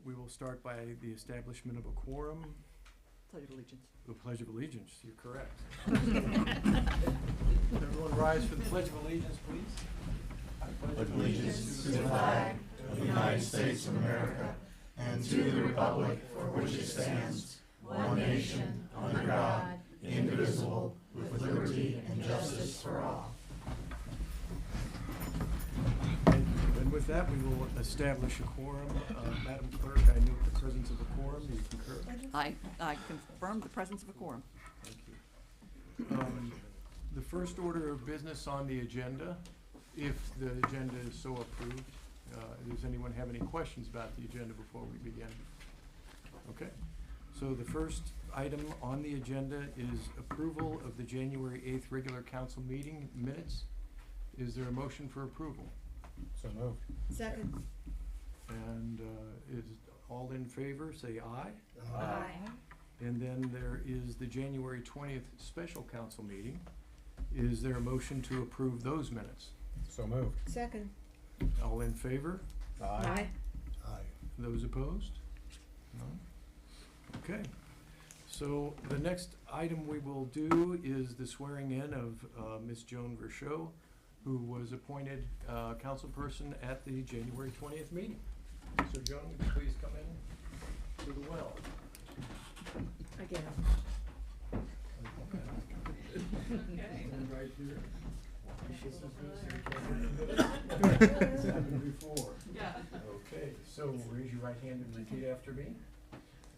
we will start by the establishment of a quorum. Pledge of Allegiance. The Pledge of Allegiance, you're correct. Everyone rise for the Pledge of Allegiance, please. I pledge allegiance to the flag of the United States of America and to the republic for which it stands, one nation, under God, indivisible, with liberty and justice for all. And with that, we will establish a quorum. Madam Clerk, I note the presence of a quorum. Do you concur? I confirm the presence of a quorum. Thank you. The first order of business on the agenda, if the agenda is so approved, does anyone have any questions about the agenda before we begin? Okay. So the first item on the agenda is approval of the January 8th regular council meeting minutes. Is there a motion for approval? So moved. Second. And is all in favor, say aye. Aye. And then there is the January 20th special council meeting. Is there a motion to approve those minutes? So moved. Second. All in favor? Aye. Aye. Those opposed? None? Okay. So the next item we will do is the swearing in of Ms. Joan Verschow, who was appointed councilperson at the January 20th meeting. So Joan, would you please come in to the well? Again. Okay. Right here. This happened before. Yeah. Okay, so raise your right hand and repeat after me.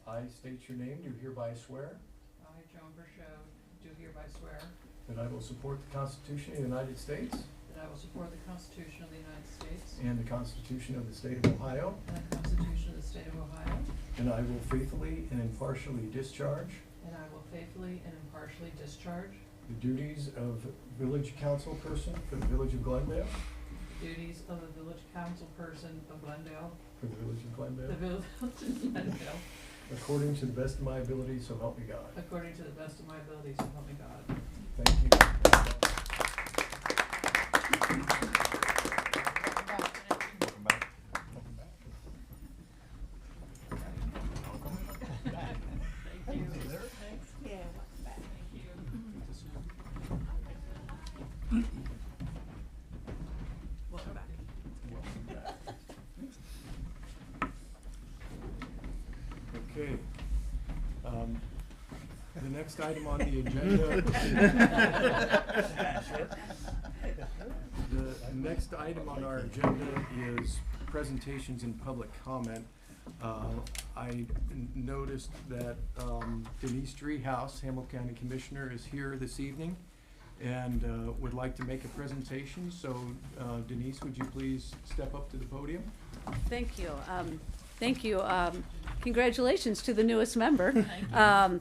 I state your name, do hereby swear I, Joan Verschow, do hereby swear that I will support the Constitution of the United States that I will support the Constitution of the United States and the Constitution of the State of Ohio, and the Constitution of the State of Ohio, and I will faithfully and impartially discharge and I will faithfully and impartially discharge the duties of village council person for the village of Glendale, the duties of the village council person of Glendale, for the village of the Glendale, village of Glendale, according to the best of my ability, so help me God. according to the best of my abilities, so help me God. Thank you. Welcome back. Welcome back. Thank you. Yeah, welcome back. Welcome back. Welcome back. Okay. The next item on the agenda. The next item on our agenda is presentations and public comment. I noticed that Denise Driehaus, Hamilton County Commissioner, is here this evening and would like to make a presentation. So Denise, would you please step up to the podium? Thank you. Thank you. Congratulations to the newest member.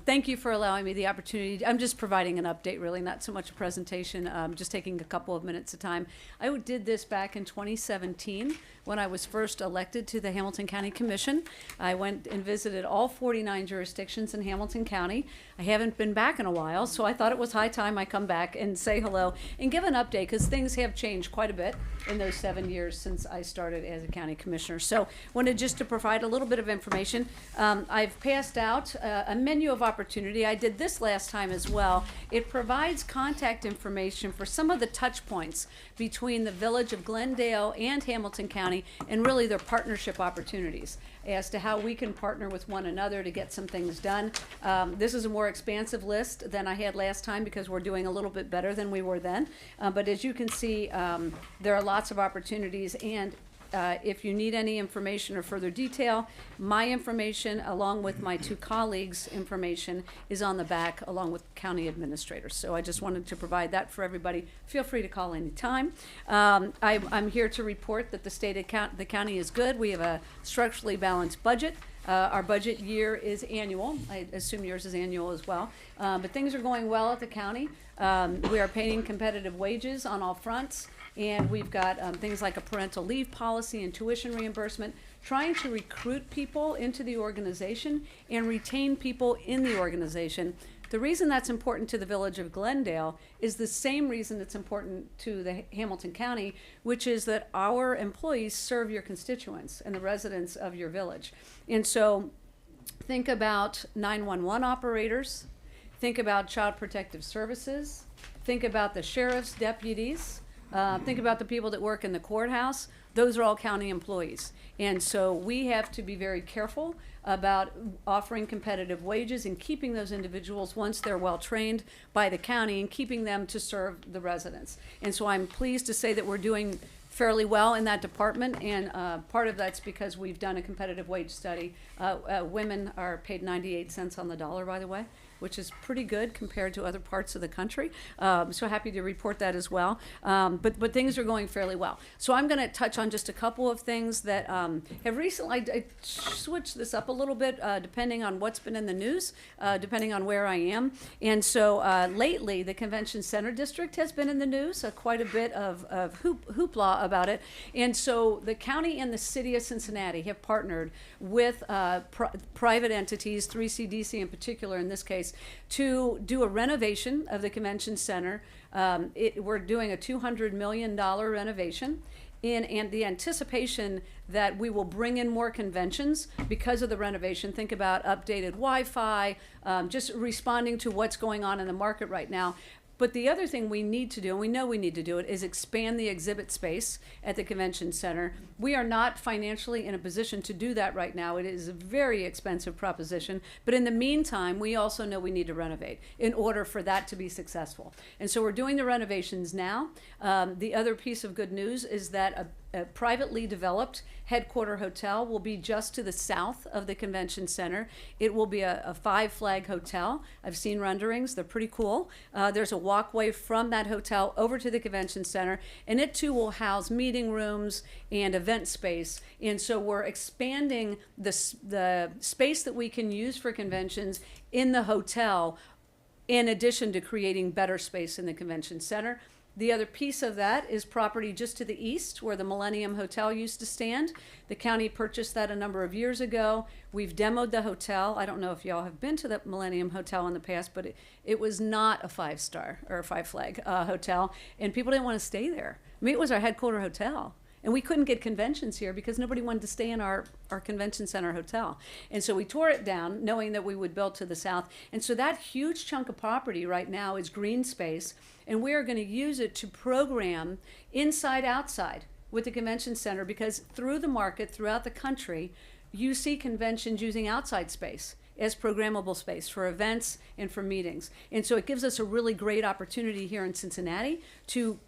Thank you for allowing me the opportunity. I'm just providing an update, really, not so much a presentation, just taking a couple of minutes of time. I did this back in 2017 when I was first elected to the Hamilton County Commission. I went and visited all 49 jurisdictions in Hamilton County. I haven't been back in a while, so I thought it was high time I come back and say hello and give an update, because things have changed quite a bit in those 7 years since I started as a county commissioner. So wanted just to provide a little bit of information. I've passed out a menu of opportunity. I did this last time as well. It provides contact information for some of the touch points between the village of Glendale and Hamilton County, and really their partnership opportunities as to how we can partner with one another to get some things done. This is a more expansive list than I had last time because we're doing a little bit better than we were then. But as you can see, there are lots of opportunities, and if you need any information or further detail, my information along with my two colleagues' information is on the back along with county administrators. So I just wanted to provide that for everybody. Feel free to call anytime. I'm here to report that the county is good. We have a structurally balanced budget. Our budget year is annual. I assume yours is annual as well. But things are going well at the county. We are paying competitive wages on all fronts. And we've got things like a parental leave policy and tuition reimbursement, trying to recruit people into the organization and retain people in the organization The reason that's important to the village of Glendale is the same reason it's important to the Hamilton County, which is that our employees serve your constituents and the residents of your village. And so think about 911 operators, think about Child Protective Services, think about the sheriff's deputies, think about the people that work in the courthouse. Those are all county employees. And so we have to be very careful about offering competitive wages and keeping those individuals, once they're well trained by the county, and keeping them to serve the residents. And so I'm pleased to say that we're doing fairly well in that department, and part of that's because we've done a competitive wage study. Women are paid 98 cents on the dollar, by the way, which is pretty good compared to other parts of the country. So happy to report that as well. But things are going fairly well. So I'm going to touch on just a couple of things that have recently, I switched this up a little bit depending on what's been in the news, depending on where I am. And so lately, the Convention Center District has been in the news, quite a bit of hoopla about it. And so the county and the city of Cincinnati have partnered with private entities, 3CDC in particular in this case, to do a renovation of the convention center. We're doing a $200 million renovation, and the anticipation that we will bring in more conventions because of the renovation. Think about updated Wi-Fi, just responding to what's going on in the market right now. But the other thing we need to do, and we know we need to do it, is expand the exhibit space at the convention center. We are not financially in a position to do that right now. It is a very expensive proposition. But in the meantime, we also know we need to renovate in order for that to be successful. And so we're doing the renovations now. The other piece of good news is that a privately developed headquarter hotel will be just to the south of the convention center. It will be a 5-flag hotel. I've seen renderings, they're pretty cool. There's a walkway from that hotel over to the convention center, and it too will house meeting rooms and event space. And so we're expanding the space that we can use for conventions in the hotel, in addition to creating better space in the convention center. The other piece of that is property just to the east where the Millennium Hotel used to stand. The county purchased that a number of years ago. We've demoed the hotel. I don't know if y'all have been to the Millennium Hotel in the past, but it was not a 5-star or a 5-flag hotel, and people didn't want to stay there. I mean, it was our headquarter hotel. And we couldn't get conventions here because nobody wanted to stay in our convention center hotel. And so we tore it down, knowing that we would build to the south. And so that huge chunk of property right now is green space, and we are going to use it to program inside, outside with the convention center, because through the market, throughout the country, you see conventions using outside space as programmable space for events and for meetings. And so it gives us a really great opportunity here in Cincinnati to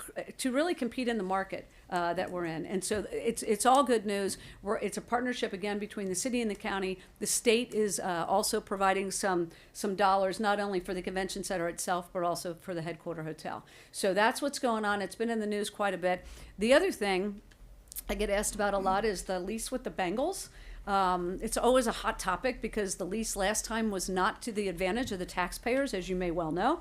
really compete in the market that we're in. And so it's all good news. It's a partnership, again, between the city and the county. The state is also providing some dollars, not only for the convention center itself, but also for the headquarter hotel. So that's what's going on. It's been in the news quite a bit. The other thing I get asked about a lot is the lease with the Bengals. It's always a hot topic because the lease last time was not to the advantage of the taxpayers, as you may well know.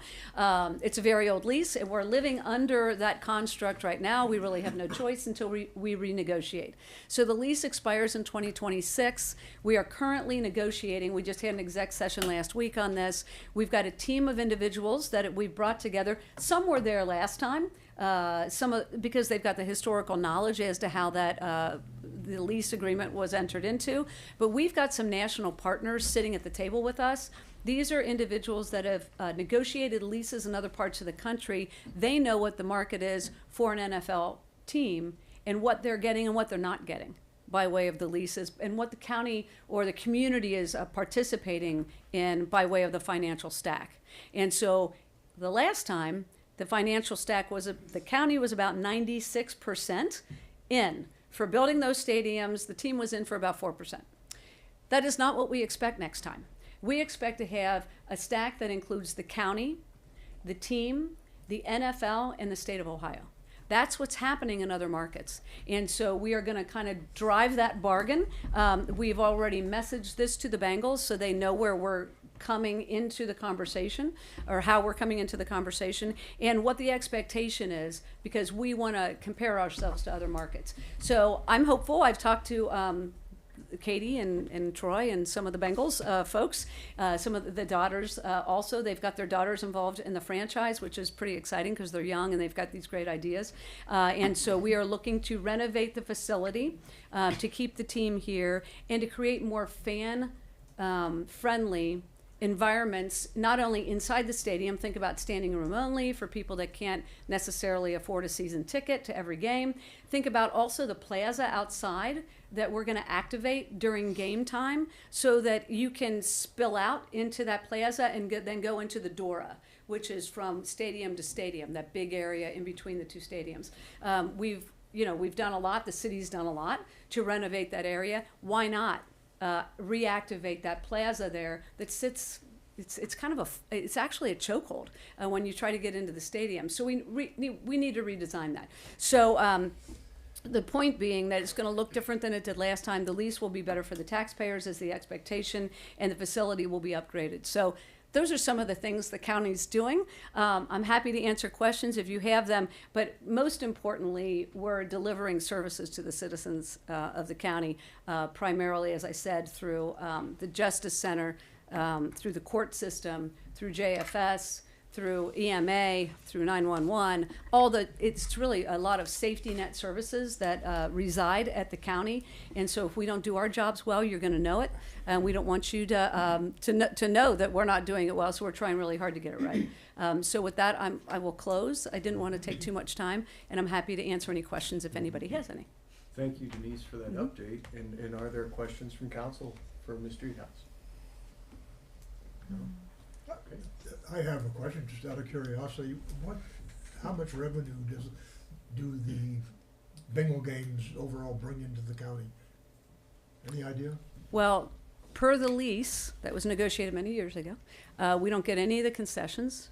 It's a very old lease, and we're living under that construct right now. We really have no choice until we renegotiate. So the lease expires in 2026. We are currently negotiating. We just had an exec session last week on this. We've got a team of individuals that we've brought together. Some were there last time. Because they've got the historical knowledge as to how that the lease agreement was entered into. But we've got some national partners sitting at the table with us. These are individuals that have negotiated leases in other parts of the country. They know what the market is for an NFL team and what they're getting and what they're not getting by way of the leases, and what the county or the community is participating in by way of the financial stack. And so the last time, the financial stack the county was about 96% in. For building those stadiums, the team was in for about 4%. That is not what we expect next time. We expect to have a stack that includes the county, the team, the NFL, and the state of Ohio. That's what's happening in other markets. And so we are going to kind of drive that bargain. We've already messaged this to the Bengals so they know where we're coming into the conversation, or how we're coming into the conversation, and what the expectation is, because we want to compare ourselves to other markets. So I'm hopeful. I've talked to Katie and Troy and some of the Bengals folks, some of the daughters also. They've got their daughters involved in the franchise, which is pretty exciting because they're young and they've got these great ideas. And so we are looking to renovate the facility to keep the team here and to create more fan-friendly environments, not only inside the stadium. Think about standing room only for people that can't necessarily afford a season ticket to every game. Think about also the plaza outside that we're going to activate during game time so that you can spill out into that plaza and then go into the Dora, which is from stadium to stadium, that big area in between the two stadiums. We've done a lot, the city's done a lot to renovate that area. Why not reactivate that plaza there that sits, it's kind of it's actually a chokehold when you try to get into the stadium. So we need to redesign that. So the point being that it's going to look different than it did last time. The lease will be better for the taxpayers is the expectation, and the facility will be upgraded. So those are some of the things the county's doing. I'm happy to answer questions if you have them, but most importantly, we're delivering services to the citizens of the county, primarily, as I said, through the Justice Center, through the court system, through JFS, through EMA, through 911, it's really a lot of safety net services that reside at the county. And so if we don't do our jobs well, you're gonna know it. And we don't want you to know that we're not doing it well, so we're trying really hard to get it right. So with that, I will close. I didn't want to take too much time, and I'm happy to answer any questions if anybody has any. Thank you, Denise, for that update. And are there questions from council for Ms. Streethouse? No? Okay. I have a question, just out of curiosity. How much revenue do the Bengal games overall bring into the county? Any idea? Well, per the lease that was negotiated many years ago, we don't get any of the concessions.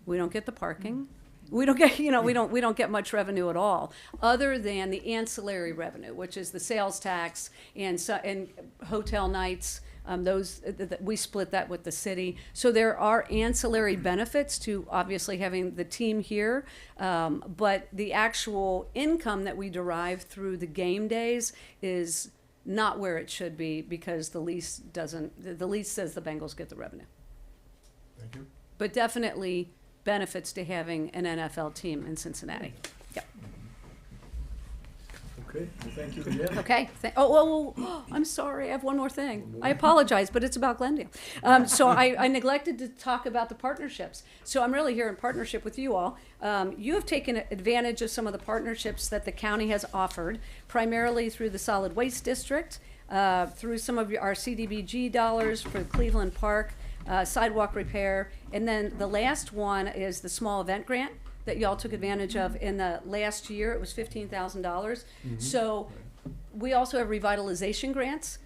We don't get the parking. We don't get, we don't get much revenue at all, other than the ancillary revenue, which is the sales tax and hotel nights. We split that with the city. So there are ancillary benefits to obviously having the team here, but the actual income that we derive through the game days is not where it should be because the lease says the Bengals get the revenue. Thank you. But definitely benefits to having an NFL team in Cincinnati. Yep. Okay, well, thank you again. Okay. I'm sorry. I have one more thing. I apologize, but it's about Glendale. So I neglected to talk about the partnerships. So I'm really here in partnership with you all. You have taken advantage of some of the partnerships that the county has offered, primarily through the Solid Waste District, through some of our CDBG dollars for Cleveland Park, sidewalk repair, and then the last one is the small event grant that y'all took advantage of in the last year. It was $15,000. So we also have revitalization grants.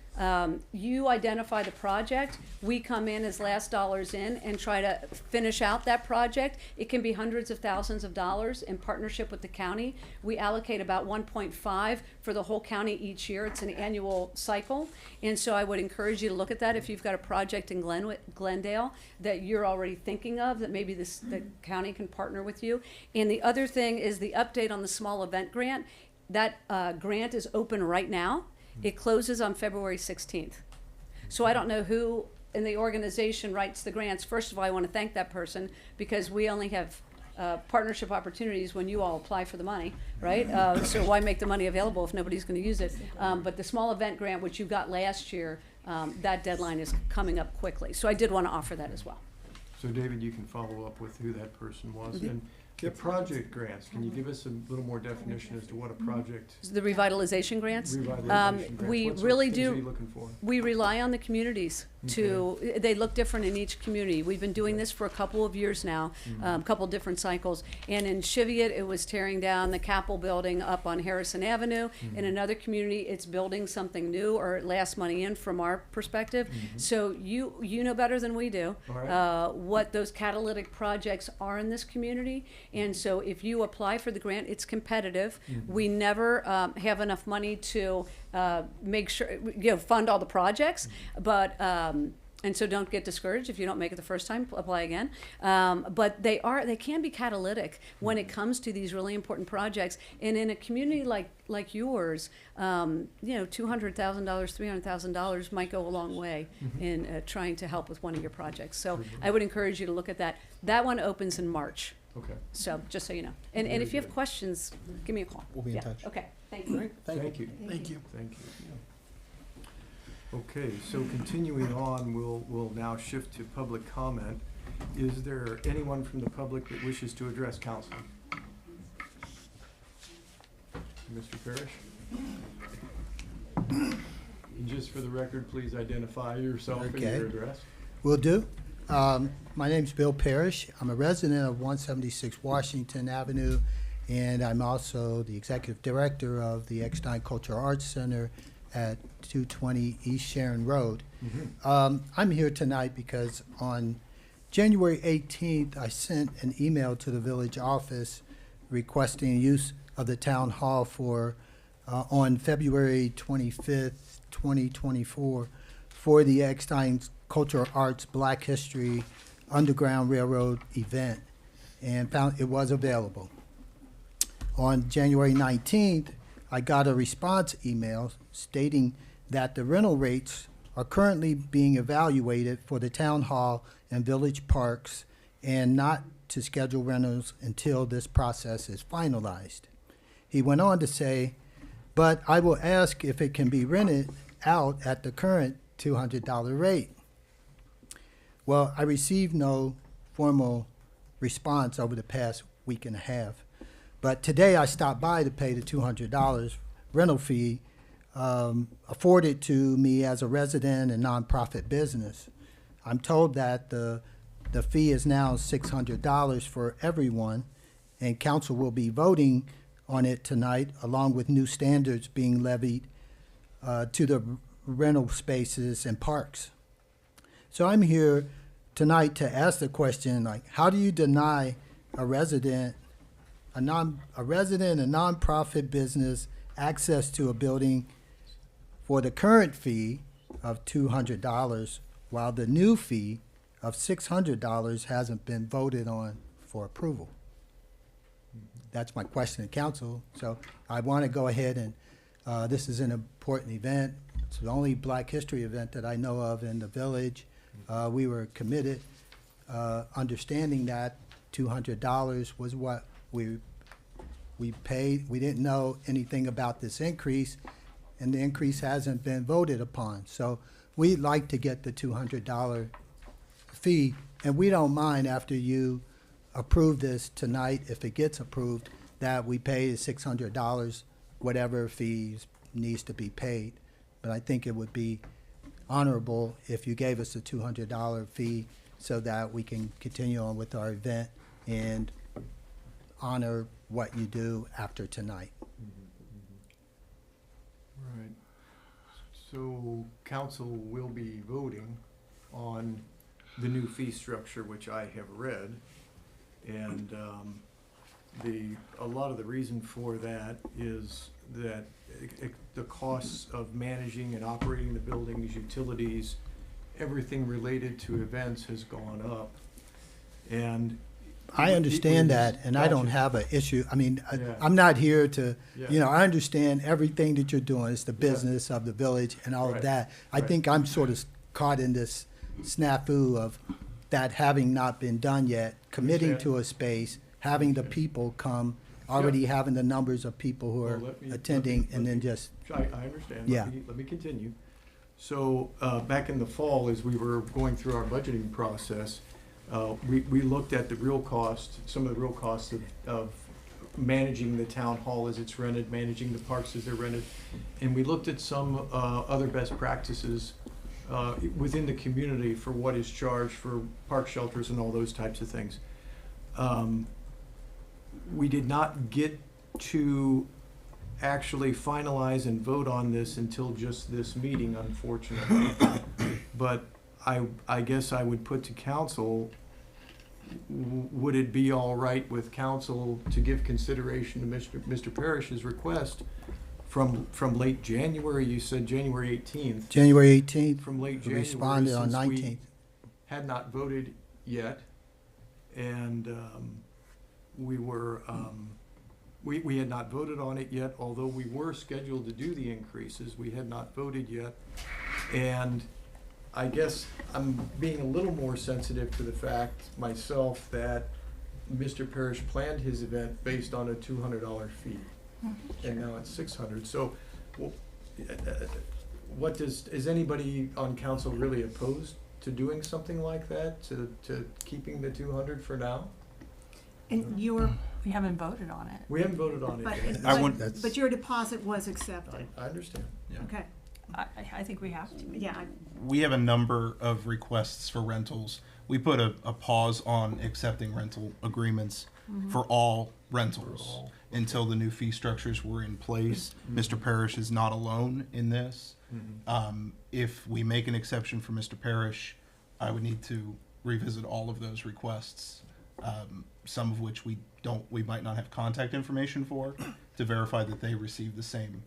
You identify the project, we come in as last dollars in and try to finish out that project. It can be hundreds of thousands of dollars in partnership with the county. We allocate about 1.5 for the whole county each year. It's an annual cycle. And so I would encourage you to look at that if you've got a project in Glendale that you're already thinking of, that maybe the county can partner with you. And the other thing is the update on the small event grant. That grant is open right now. It closes on February 16th. So I don't know who in the organization writes the grants. First of all, I want to thank that person because we only have partnership opportunities when you all apply for the money, right? So why make the money available if nobody's going to use it? But the small event grant, which you got last year, that deadline is coming up quickly. So I did want to offer that as well. So David, you can follow up with who that person was. And the project grants, can you give us a little more definition as to what a project? The revitalization grants? We What really sort of things are you do. looking for? We rely on the communities they look different in each community. We've been doing this for a couple of years now, a couple different cycles. And in Cheviot, it was tearing down the Capel building up on Harrison Avenue. In another community, it's building something new or last money in from our perspective. So you know better than we do what those catalytic projects are in this community. And so if you apply for the grant, it's competitive. We never have enough money to make sure, fund all the projects, but And so don't get discouraged if you don't make it the first time, apply again. But they can be catalytic when it comes to these really important projects. And in a community like yours, $200,000, $300,000 might go a long way in trying to help with one of your projects. So I would encourage you to look at that. That one opens in March. Okay. So just so you know. And if you have questions, give me a call. We'll be in Yeah. touch. Okay, thank you. Thank you. Thank you. Thank you. Okay, so continuing on, we'll now shift to public comment. Is there anyone from the public that wishes to address council? Mr. Parrish? And just for the record, please identify yourself and Okay. your address. Will do. My name's Bill Parrish. I'm a resident of 176 Washington Avenue, and I'm also the executive director of the Eckstein Cultural Arts Center at 220 East Sharon Road. I'm here tonight because on January 18th, I sent an email to the village office requesting use of the town hall for, on February 25th, 2024, for the Eckstein Cultural Arts Black History Underground Railroad event, and found it was available. On January 19th, I got a response email stating that the rental rates are currently being evaluated for the town hall and village parks and not to schedule rentals until this process is finalized. He went on to say, but I will ask if it can be rented out at the current $200 rate. Well, I received no formal response over the past week and a half. But today I stopped by to pay the $200 rental fee afforded to me as a resident and nonprofit business. I'm told that the fee is now $600 for everyone, and council will be voting on it tonight, along with new standards being levied to the rental spaces and parks. So I'm here tonight to ask the question, like, how do you deny a resident, a nonprofit business access to a building for the current fee of $200 while the new fee of $600 hasn't been voted on for approval? That's my question to council. So I want to go ahead and, this is an important event. It's the only Black History event that I know of in the village. We were committed, understanding that $200 was what we paid. We didn't know anything about this increase, and the increase hasn't been voted upon. So we'd like to get the $200 fee, and we don't mind after you approve this tonight, if it gets approved, that we pay the $600, whatever fees needs to be paid. But I think it would be honorable if you gave us a $200 fee so that we can continue on with our event and honor what you do after tonight. Right. So council will be voting on the new fee structure, which I have read. And a lot of the reason for that is that the costs of managing and operating the buildings, utilities, everything related to events has gone up. And I understand that, and I don't Gotcha. have an issue. I mean, Yeah. I'm not here to, Yeah. I understand everything that you're doing. It's the Yeah. business of the village and all Right. of that. I Right. think I'm sort of caught in this snafu of that having not been done yet, committing Understand. to a space, having the Okay. people come, already having the numbers of people who Well, are let me- attending, let and me- then just, I understand. Yeah. Let me continue. So, back in the fall, as we were going through our budgeting process, we looked at the real cost, some of the real costs of managing the town hall as it's rented, managing the parks as they're rented. And we looked at some other best practices within the community for what is charged for park shelters and all those types of things. We did not get to actually finalize and vote on this until just this meeting, unfortunately. But I guess I would put to council, would it be all right with council to give consideration to Mr. Parrish's request From late January, you said January 18th. January 18th, From late we January, responded on since we 19th. had not voted yet, and we were, we had not voted on it yet, although we were scheduled to do the increases, we had not voted yet. And I guess I'm being a little more sensitive to the fact myself that Mr. Parrish planned his event based on a $200 fee, and now it's $600. So, what is anybody on council really opposed to doing something like that, to keeping the 200 for now? And We haven't voted on it. We haven't voted on it but, yet. That's- but your deposit was accepted. I understand. Okay, I think we have to. yeah, We have a number of requests for rentals. We put a pause on accepting rental agreements for all rentals until the new fee structures were in place. Mr. Parrish is not alone in this. If we make an exception for Mr. Parrish, I would need to revisit all of those requests, some of which we might not have contact information for, to verify that they receive the same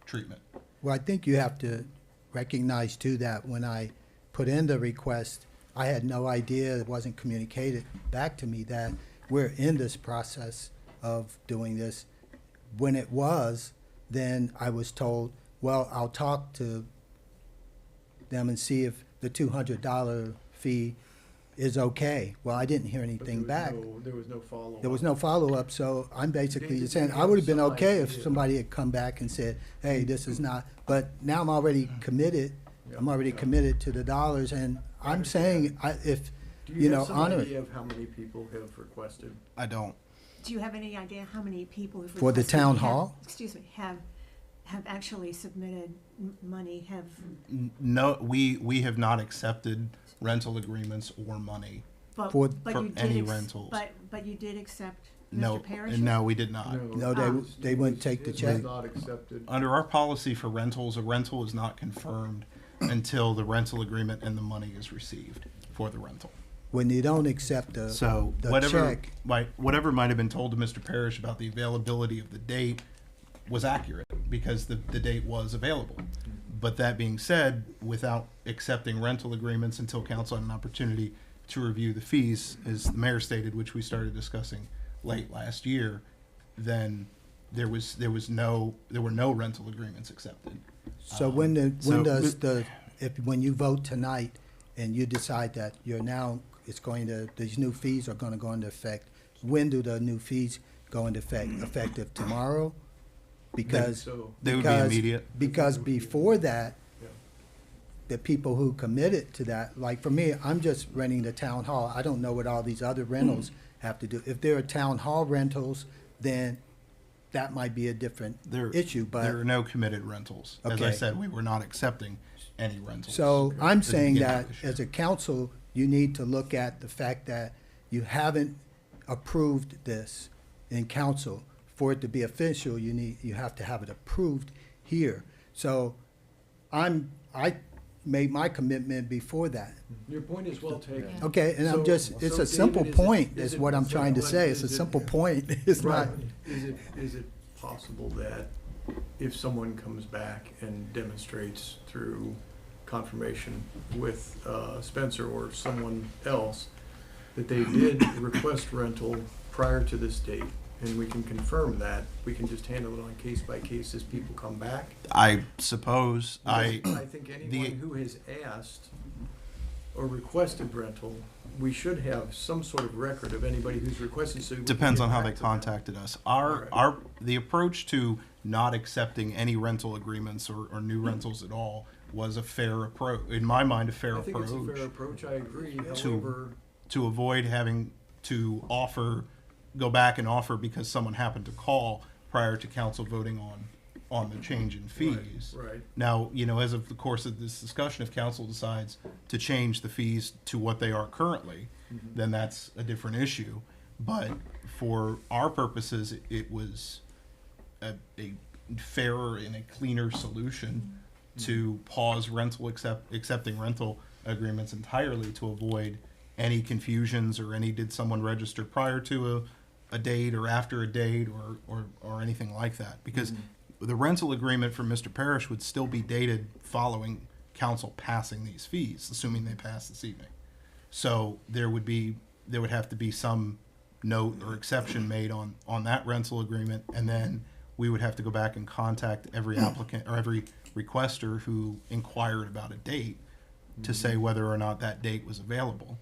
treatment. Well, I think you have to recognize too that when I put in the request, I had no idea, it wasn't communicated back to me that we're in this process of doing this. When it was, then I was told, well, I'll talk to them and see if the $200 fee is okay. Well, I didn't hear anything back. There was no follow-up. There was no follow-up, so I'm basically Did saying, you I would have been have some okay if idea? somebody had come back and said, hey, this is not, but now I'm already committed. I'm already committed to the dollars, and I'm saying, if, Do you you know, have some honor it. idea of how many people have requested? I don't. do you have any idea how many people have For the requested town have- hall? Excuse me, have actually submitted money, have, No, we have not accepted rental agreements or money. but, For- but for you did any ex- rentals. But you did accept No, Mr. Parrish? no, we did not. No, they wouldn't take the His check. was not accepted. Under our policy for rentals, a rental is not confirmed until the rental agreement and the money is received for the rental. When you don't accept So the whatever, check, whatever might have been told to Mr. Parrish about the availability of the date was accurate because the date was available. But that being said, without accepting rental agreements until council had an opportunity to review the fees, as the mayor stated, which we started discussing late last year, then there were no rental agreements accepted. so when so- does when you vote tonight and you decide that these new fees are gonna go into effect, when do the new fees go into effect? Effective tomorrow? Because So, They would be Because- immediate. Because before that, yeah. the people who committed to that, like for me, I'm just renting the town hall. I don't know what all these other rentals have to do. If there are town hall rentals, then that might be a different issue, There are but, no committed rentals. As I Okay. said, we were not accepting any rentals. so I'm At the saying beginning that of this year. as a council, you need to look at the fact that you haven't approved this in council. For it to be official, you have to have it approved here. So I made my commitment before that. Your point is well taken. Okay, and So- it's so a simple David, point, is is it- what I'm so trying to what say. It's a is it- simple point. It's not, Right. Is it possible that if someone comes back and demonstrates through confirmation with Spencer or someone else that they did request rental prior to this date, and we can confirm that, we can just handle it on case by case as people come back? I suppose I think anyone who has asked or requested rental, we should have some sort of record of anybody who's requested, so we can depends get on how back they to them. contacted us. Alright. The approach to not accepting any rental agreements or new rentals at all was a fair approach, in my mind, a fair I think it's a fair approach approach, I agree, To- however, to avoid having to go back and offer because someone happened to call prior to council voting on the change in fees. right. Now, as of the course of this discussion, if council decides to change the fees to what they are currently, then that's a different issue. But for our purposes, it was a fairer and a cleaner solution to pause accepting rental agreements entirely to avoid any confusions or did someone register prior to a date or after a date or anything like that. Because the rental agreement for Mr. Parrish would still be dated following council passing these fees, assuming they pass this evening. So there would have to be some note or exception made on that rental agreement, and then we would have to go back and contact every applicant or every requester who inquired about a date to say whether or not that date was available.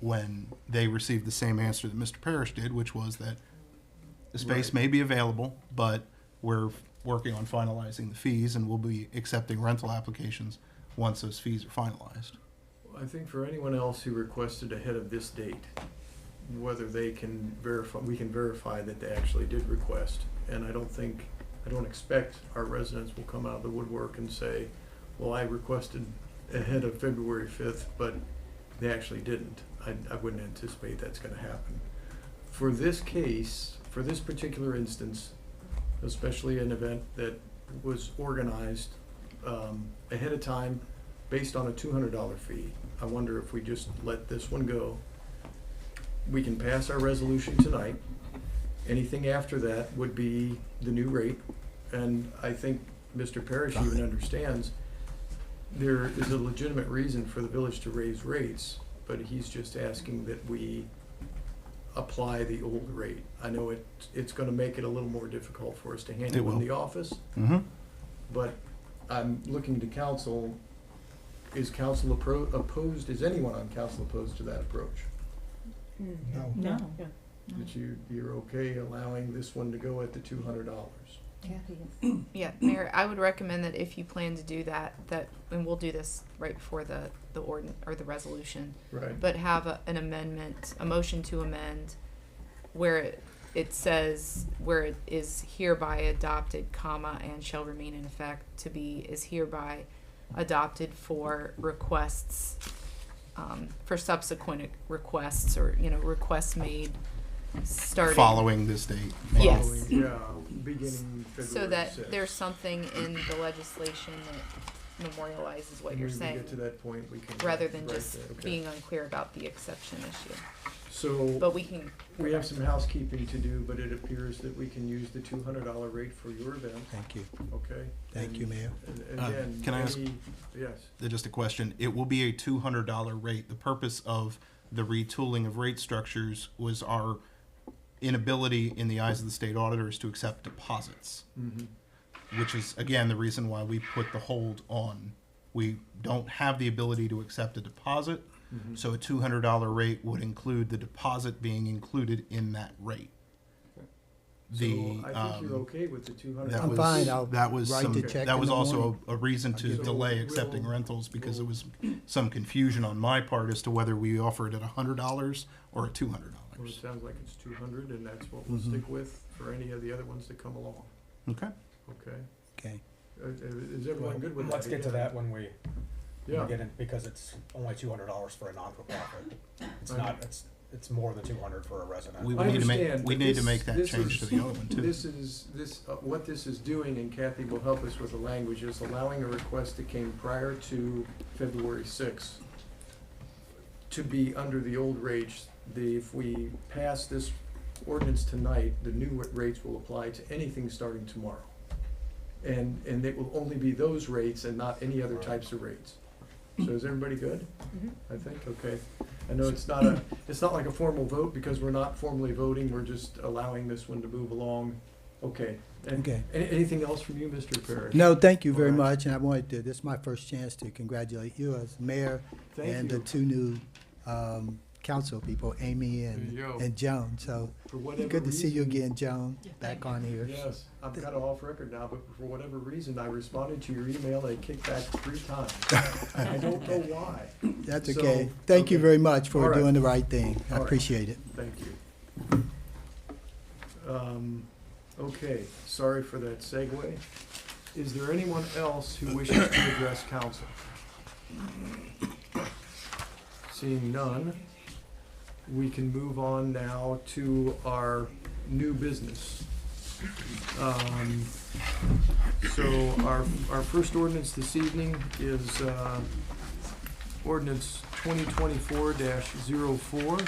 When they received the same answer that Mr. Parrish did, which was that the space Right. may be available, but we're working on finalizing the fees, and we'll be accepting rental applications once those fees are finalized. I think for anyone else who requested ahead of this date, whether they can verify, we can verify that they actually did request. And I don't expect our residents will come out of the woodwork and say, well, I requested ahead of February 5th, but they actually didn't. I wouldn't anticipate that's gonna happen. For this case, for this particular instance, especially an event that was organized ahead of time based on a $200 fee, I wonder if we just let this one go. We can pass our resolution tonight. Anything after that would be the new rate. And I think Mr. Parrish even understands there is a legitimate reason for the village to raise rates, but he's just asking that we apply the old rate. I know it's gonna make it a little more difficult for us to It handle will. in the office, Mm-hmm. but I'm looking to council. Is council opposed, is anyone on council opposed to that approach? No. No. That you're okay allowing this one to go at the $200? Yeah, Mayor, I would recommend that if you plan to do that, and we'll do this right before the or the resolution, Right. but have an amendment, a motion to amend, where it says, where it is hereby adopted, comma, and shall remain in effect, to be is hereby adopted for requests, for subsequent requests, or, requests made starting. Following this date. Yes. Following, yeah, beginning February So that 6th. there's something in the legislation that memorializes what you're When saying, we get to that point, we can. rather than right just there, okay. being unclear about the exception issue. So, But we can. we have some housekeeping to do, but it appears that we can use the $200 rate for your event, Thank you. okay? Thank you, Mayor. And Uh, again, can I ask- yes, Just a question. It will be a $200 rate. The purpose of the retooling of rate structures was our inability in the eyes of the state auditors to accept deposits, which is, again, the reason why we put the hold on. We don't have the ability to accept a deposit, so a $200 rate would include the deposit being included in that rate. So I think you're okay with the $200. That I'm was- fine. I'll that was write some- the check That in was the also morning. a reason to So delay accepting we'll- rentals, because there we'll- was some confusion on my part as to whether we offered at $100 or at $200. Well, it sounds like it's 200, and that's what we'll Mhm. stick with for any of the other ones that come along, Okay. okay? Okay. Is everyone good with that? Let's get to that when we Yeah, get in, because it's only $200 for a non-for-profit. It's Okay. not, it's more than 200 for a resident. We I need to make, understand, we but need to this- make that this change is- to the other one too. what this is doing, and Kathy will help us with the language, is allowing a request that came prior to February 6th to be under the old rates. If we pass this ordinance tonight, the new rates will apply to anything starting tomorrow. And it will only be those rates and not any other types of rates. So is everybody good? I think, okay. I know it's not like a formal vote, because we're not formally voting, we're just allowing this one to move along. Okay. And Okay. anything else from you, Mr. Parrish? No, thank you very All right. much, and I wanted to, this is my first chance to congratulate you as mayor Thank and the you. two new council people, Amy There you go. and Joan. So For whatever good to see you reason- again, Joan, back on here. Yes, I'm kind of off record now, but for whatever reason, I responded to your email, and it kicked back 3 times. I don't know why. That's So, okay. Thank you okay. very much All for right. doing the right thing. I All right. appreciate it. Thank you. Okay, sorry for that segue. Is there anyone else who wishes to address council? Seeing none, we can move on now to our new business. So our first ordinance this evening is ordinance 2024-04.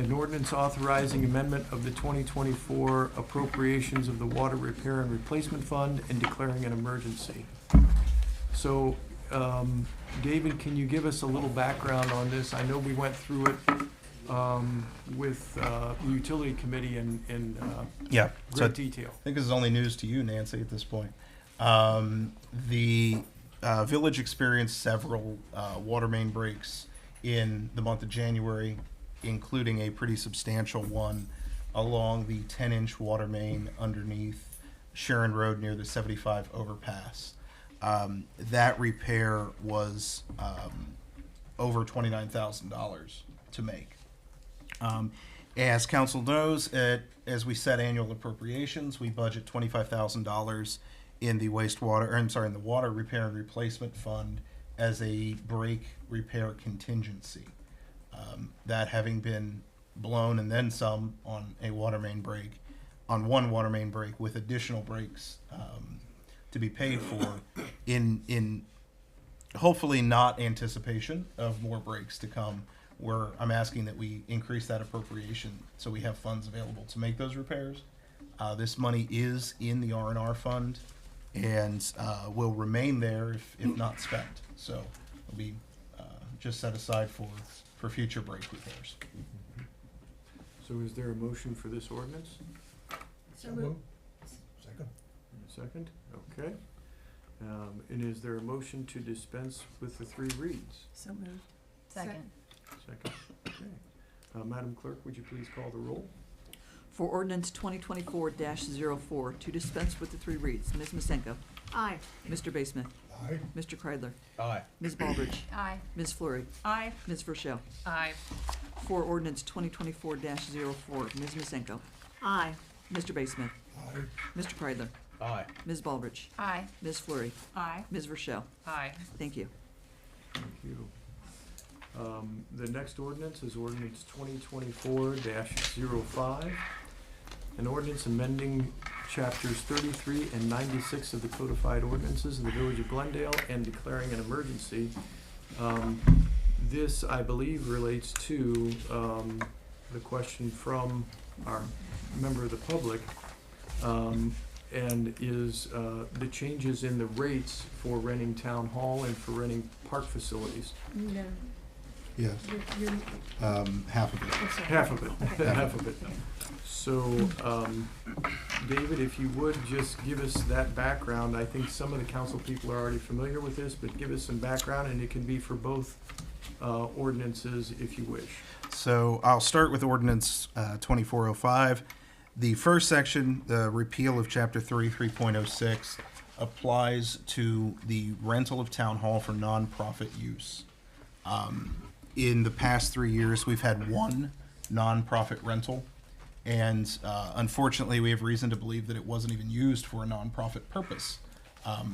an ordinance authorizing amendment of the 2024 appropriations of the Water Repair and Replacement Fund and declaring an emergency. So, David, can you give us a little background on this? I know we went through it with the Utility Committee in Yeah, so great detail. I think this is only news to you, Nancy, at this point. The village experienced several water main breaks in the month of January, including a pretty substantial one along the 10-inch water main underneath Sharon Road near the 75 overpass. That repair was over $29,000 to make. As council knows, as we set annual appropriations, we budget $25,000 in the in the water repair and replacement fund as a break repair contingency. That having been blown and then some on a water main break, on one water main break with additional breaks to be paid for in hopefully not anticipation of more breaks to come, where I'm asking that we increase that appropriation so we have funds available to make those repairs. This money is in the R&R fund and will remain there if not spent. So it'll be just set aside for future break repairs. So is there a motion for this ordinance? So moved. Second. Second, okay. And is there a motion to dispense with the 3 reads? So moved. Second. Second, okay. Madam Clerk, would you please call the roll? For ordinance 2024-04, to dispense with the 3 reads, Ms. Masenko. Aye. Mr. Basemuth. Aye. Mr. Kreidler. Aye. Ms. Baldridge. Aye. Ms. Fleury. Aye. Ms. Rochelle. Aye. For ordinance 2024-04, Ms. Masenko. Aye. Mr. Basemuth. Aye. Mr. Kreidler. Aye. Ms. Baldridge. Aye. Ms. Fleury. Aye. Ms. Rochelle. Aye. Thank you. Thank you. The next ordinance is ordinance 2024-05, an ordinance amending chapters 33 and 96 of the codified ordinances of the Village of Glendale and declaring an emergency. This, I believe, relates to the question from our member of the public, and is the changes in the rates for renting town hall and for renting park facilities. No. Yes, You're, half of it. I'm sorry. Half of it, Okay. half of it. So, David, if you would just give us that background. I think some of the council people are already familiar with this, but give us some background, and it can be for both ordinances if you wish. So I'll start with ordinance 2405. The first section, the repeal of chapter 33.06, applies to the rental of town hall for nonprofit use. In the past 3 years, we've had one nonprofit rental, and unfortunately, we have reason to believe that it wasn't even used for a nonprofit purpose.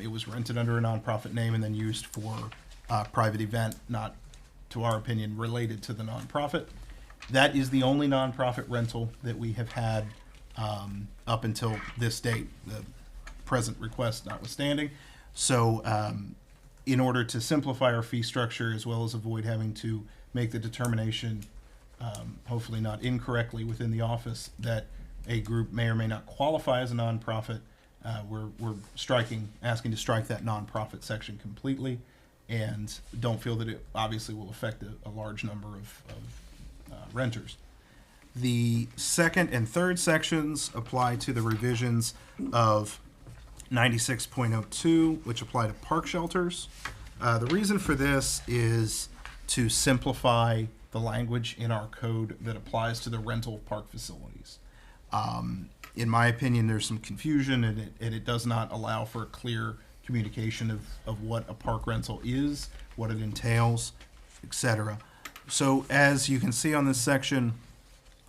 It was rented under a nonprofit name and then used for a private event, not, to our opinion, related to the nonprofit. That is the only nonprofit rental that we have had up until this date, the present request notwithstanding. So, in order to simplify our fee structure as well as avoid having to make the determination, hopefully not incorrectly within the office, that a group may or may not qualify as a nonprofit, we're asking to strike that nonprofit section completely, and don't feel that it obviously will affect a large number of renters. The second and third sections apply to the revisions of 96.02, which apply to park shelters. The reason for this is to simplify the language in our code that applies to the rental park facilities. In my opinion, there's some confusion, and it does not allow for a clear communication of what a park rental is, what it entails, etc. So as you can see on this section,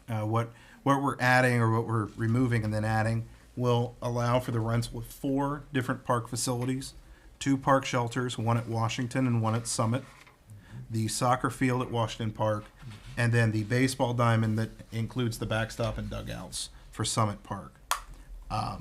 what we're adding or what we're removing and then adding will allow for the rental of 4 different park facilities, 2 park shelters, one at Washington and one at Summit, the soccer field at Washington Park, and then the baseball diamond that includes the backstop and dugouts for Summit Park. A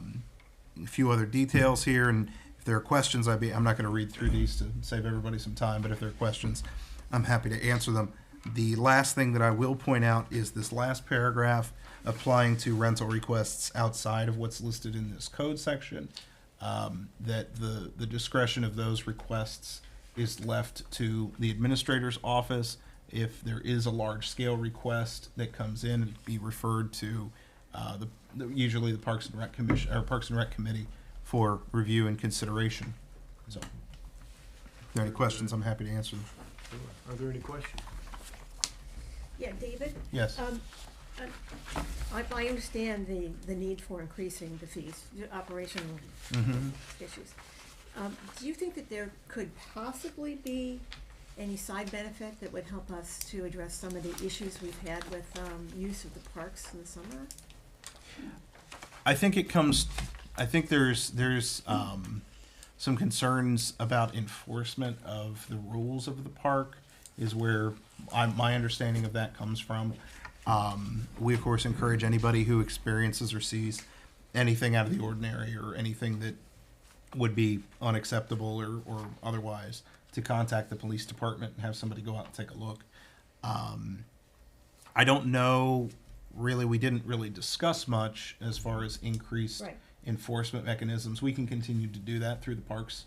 few other details here, and if there are questions, I'm not going to read through these to save everybody some time, but if there are questions, I'm happy to answer them. The last thing that I will point out is this last paragraph applying to rental requests outside of what's listed in this code section, that the discretion of those requests is left to the administrator's office. If there is a large-scale request that comes in, it'd be referred to usually the Parks and Rec Commission or Parks and Rec Committee for review and consideration. So, if there are any questions, I'm happy to answer them. Are there any questions? Yeah, David? Yes. I understand the need for increasing the fees, the operational Mm-hmm. issues. Do you think that there could possibly be any side benefit that would help us to address some of the issues we've had with use of the parks in the summer? I think it comes. I think there's some concerns about enforcement of the rules of the park is where my understanding of that comes from. We of course encourage anybody who experiences or sees anything out of the ordinary or anything that would be unacceptable or otherwise to contact the police department and have somebody go out and take a look. I don't know. Really, we didn't really discuss much as far as increased Right. enforcement mechanisms. We can continue to do that through the Parks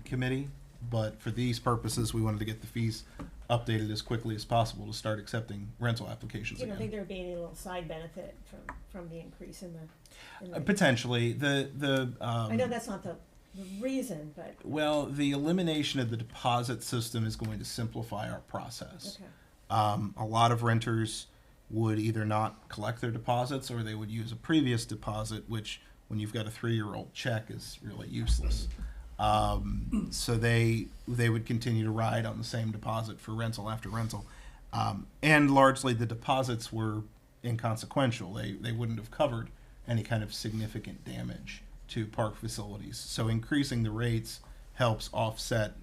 Committee, but for these purposes, we wanted to get the fees updated as quickly as possible to start accepting rental applications You don't think again. there would be any little side benefit from the increase in the Potentially, I know that's not the reason, but, well, the elimination of the deposit system is going to simplify our process. okay. A lot of renters would either not collect their deposits or they would use a previous deposit, which when you've got a 3-year-old check is really useless. So they would continue to ride on the same deposit for rental after rental. And largely the deposits were inconsequential. They wouldn't have covered any kind of significant damage to park facilities. So increasing the rates helps offset.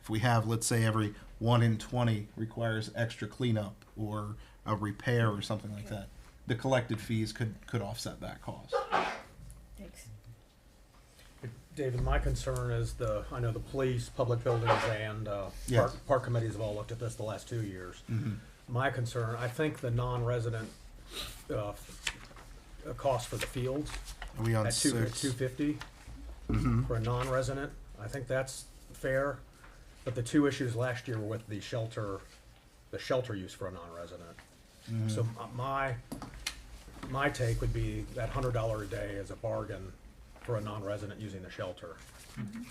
If we have, let's say, every 1 in 20 requires extra cleanup or a repair or something like that, the collected fees could offset that cost. Thanks. David, my concern is I know the police, public buildings, and Yes. park committees have all looked at this the last 2 years. Mm-hmm. My concern, I think the non-resident cost for the fields Are we on at 6? $250 Mm-hmm. for a non-resident, I think that's fair. But the two issues last year were with the shelter use for a non-resident. Mm-hmm. So my take would be that $100 a day is a bargain for a non-resident using the shelter.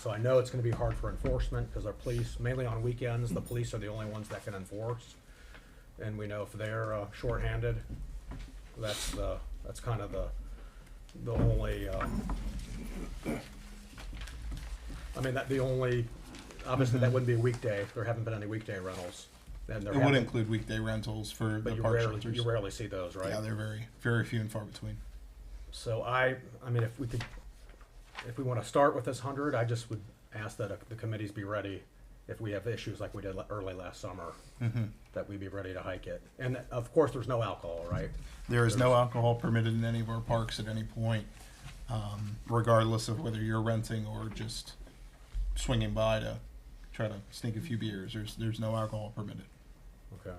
So I know it's gonna be hard for enforcement, because our police, mainly on weekends, the police are the only ones that can enforce. And we know if they're shorthanded, that's kind of the only, obviously that wouldn't be a weekday, there haven't been any weekday rentals. And there It would haven't- include weekday rentals for But the you park rarely, shelters. you rarely see those, right? Yeah, they're very, very few and far between. So I mean, if we want to start with this 100, I just would ask that the committees be ready if we have issues like we did early last summer, Mm-hmm. that we be ready to hike it. And of course, there's no alcohol, right? There is no alcohol permitted in any of our parks at any point, regardless of whether you're renting or just swinging by to try to sneak a few beers. There's no alcohol permitted. Okay.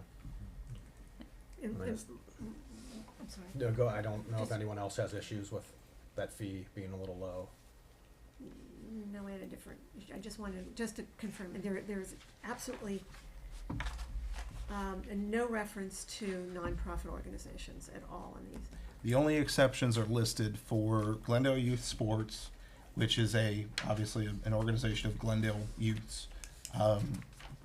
And- Right. I'm sorry. No, I don't know if Just- anyone else has issues with that fee being a little low. No, I had a different issue. I just wanted, just to confirm, there's absolutely no reference to nonprofit organizations at all in these. The only exceptions are listed for Glendale Youth Sports, which is obviously an organization of Glendale youths,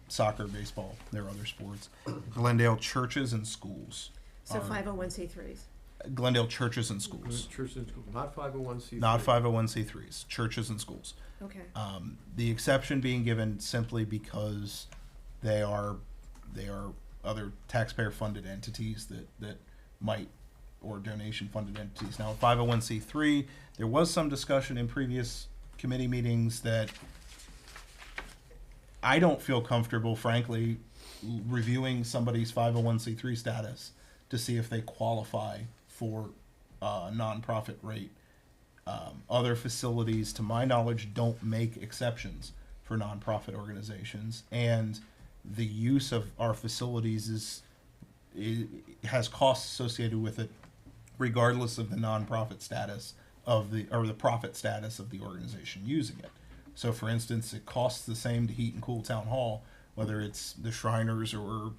soccer, baseball, there are other sports. Glendale churches and schools. So are- 501c3s. Glendale churches and schools, Church and school, not 501c3. not 501c3s, churches and schools. Okay. The exception being given simply because they are other taxpayer-funded entities that might, or donation-funded entities. Now, 501c3, there was some discussion in previous committee meetings that I don't feel comfortable, frankly, reviewing somebody's 501c3 status to see if they qualify for a nonprofit rate. Other facilities, to my knowledge, don't make exceptions for nonprofit organizations, and the use of our facilities has costs associated with it, regardless of the nonprofit status of the profit status of the organization using it. So, for instance, it costs the same to heat and cool town hall, whether it's the Shriners or,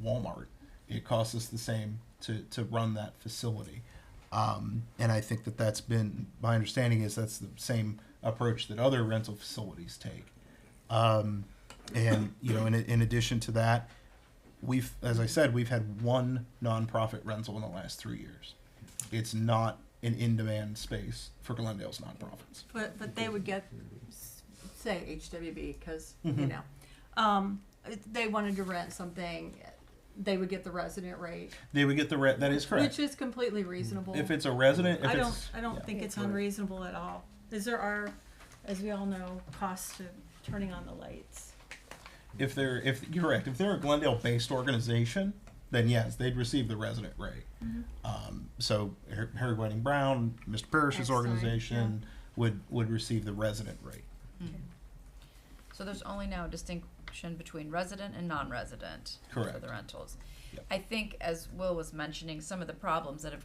Walmart. It costs us the same to run that facility. And I think that's been, my understanding is that's the same approach that other rental facilities take. And, in addition to that, as I said, we've had one nonprofit rental in the last 3 years. It's not an in-demand space for Glendale's nonprofits. But they would get, say, HWB, because, Mhm. they wanted to rent something, they would get the resident rate. They would get that is correct. Which is completely reasonable. If it's a resident, I don't yeah. think it's unreasonable at all. Because there are, as we all know, costs to turning on the lights. If you're correct, if they're a Glendale-based organization, then yes, they'd receive the resident rate. So Harry Whiting Brown, Mr. Parrish's Extine, organization would receive the resident rate. So there's only now a distinction between resident and non-resident for Correct. the rentals. Yep. I think, as Will was mentioning, some of the problems that have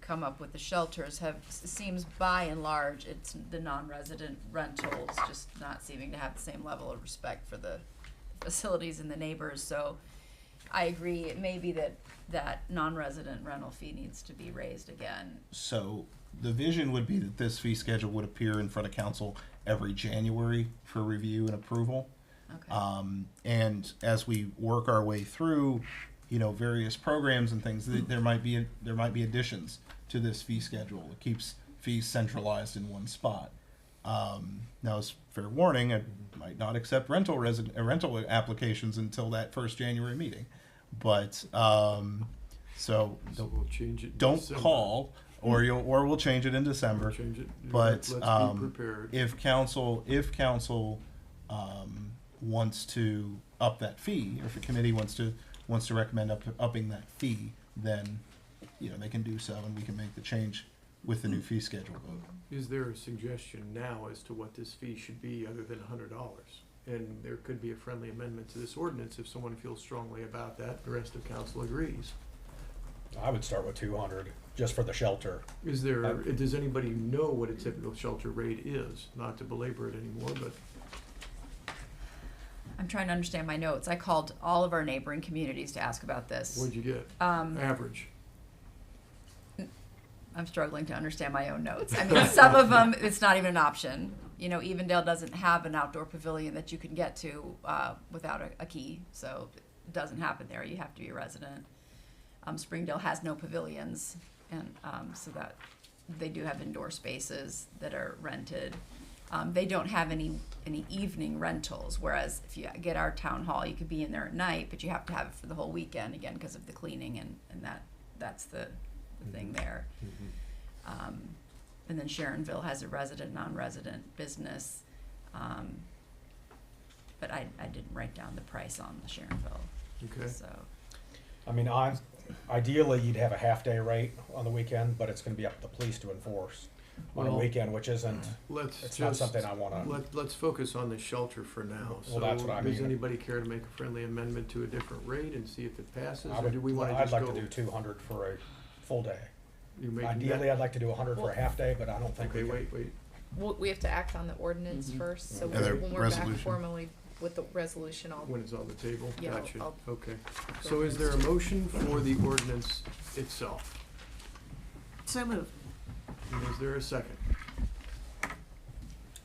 come up with the shelters seems by and large it's the non-resident rentals just not seeming to have the same level of respect for the facilities and the neighbors. So I agree, it may be that non-resident rental fee needs to be raised again. So the vision would be that this fee schedule would appear in front of council every January for review and approval. Okay. And as we work our way through, various programs and things, there might be additions to this fee schedule. It keeps fees centralized in one spot. Now, as fair warning, I might not accept rental applications until that first January meeting. But so we'll change it in don't December. call, or we'll change it in December. Change it. But Let's be prepared. if council wants to up that fee, or if the committee wants to recommend upping that fee, then they can do so, and we can make the change with the new fee schedule. Is there a suggestion now as to what this fee should be other than $100? And there could be a friendly amendment to this ordinance if someone feels strongly about that. The rest of council agrees. I would start with 200, just for the shelter. Does anybody know what a typical shelter rate is? Not to belabor it anymore, but I'm trying to understand my notes. I called all of our neighboring communities to ask about this. what'd you get? Um, Average. I'm struggling to understand my own notes. I mean, some of them, it's not even an option. Evendale doesn't have an outdoor pavilion that you can get to without a key, so it doesn't happen there. You have to be a resident. Springdale has no pavilions, and so that they do have indoor spaces that are rented. They don't have any evening rentals, whereas if you get our town hall, you could be in there at night, but you have to have it for the whole weekend, again, because of the cleaning, and that's the thing there. And then Sharonville has a resident, non-resident business. But I didn't write down the price on the Sharonville. Okay. So, I mean, ideally, you'd have a half-day rate on the weekend, but it's gonna be up to the police to enforce on a Well, weekend, which isn't, it's not something I wanna. Let's focus on the shelter for now. Well, that's what I Does mean. anybody care to make a friendly amendment to a different rate and see if it passes, I or do we would, wanna I'd just like go? to do 200 for a full day. You making Ideally, that? I'd like to do 100 for a half day, but I don't think Okay, we can. wait. we have to act on the ordinance first, so Yeah, the when we're resolution. back formally with the resolution, I'll. When it's on the table? Yeah, Gotcha. I'll- Okay. So is there a motion for the ordinance itself? So moved. And is there a second?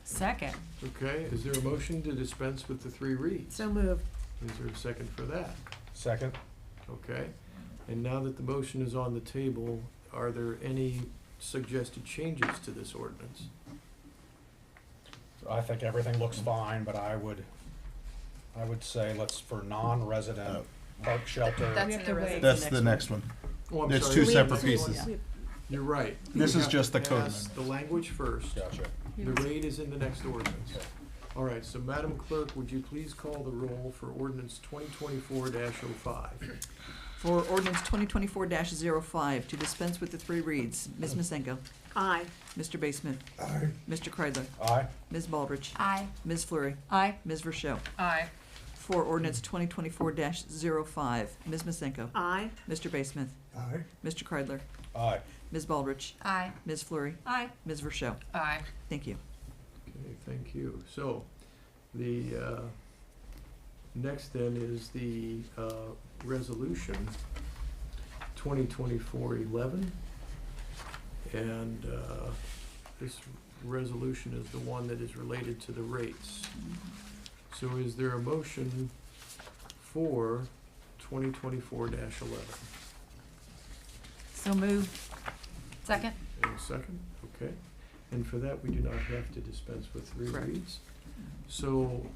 Second. Okay, is there a motion to dispense with the 3 reads? So moved. Is there a second for that? Second, Okay. And now that the motion is on the table, are there any suggested changes to this ordinance? I think everything looks fine, but I would say for non-resident park shelter. That's We in have the to wait. resolution. That's the next one. Oh, I'm It's sorry. two We- separate we- pieces. we- You're right. This We is have just to the code pass amendment. the language first. Gotcha. The rate is in the next ordinance. All right, so Madam Clerk, would you please call the roll for ordinance 2024-05? For ordinance 2024-05, to dispense with the 3 reads, Ms. Masenko, Aye. Mr. Basement, Aye. Mr. Kreidler, Aye. Ms. Baldridge, Aye. Ms. Fleury, Aye. Ms. Rochelle. Aye. For ordinance 2024-05, Ms. Masenko. Aye. Mr. Basemuth. Aye. Mr. Kreidler. Aye. Ms. Baldridge. Aye. Ms. Fleury. Aye. Ms. Verchel. Aye. Thank you. Okay, thank you. So, the, next then is the, resolution 2024-11. And, this resolution is the one that is related to the rates. So is there a motion for 2024-11? So moved. Second? And a second, okay. And for that, we do not have to dispense with three Correct. reads. So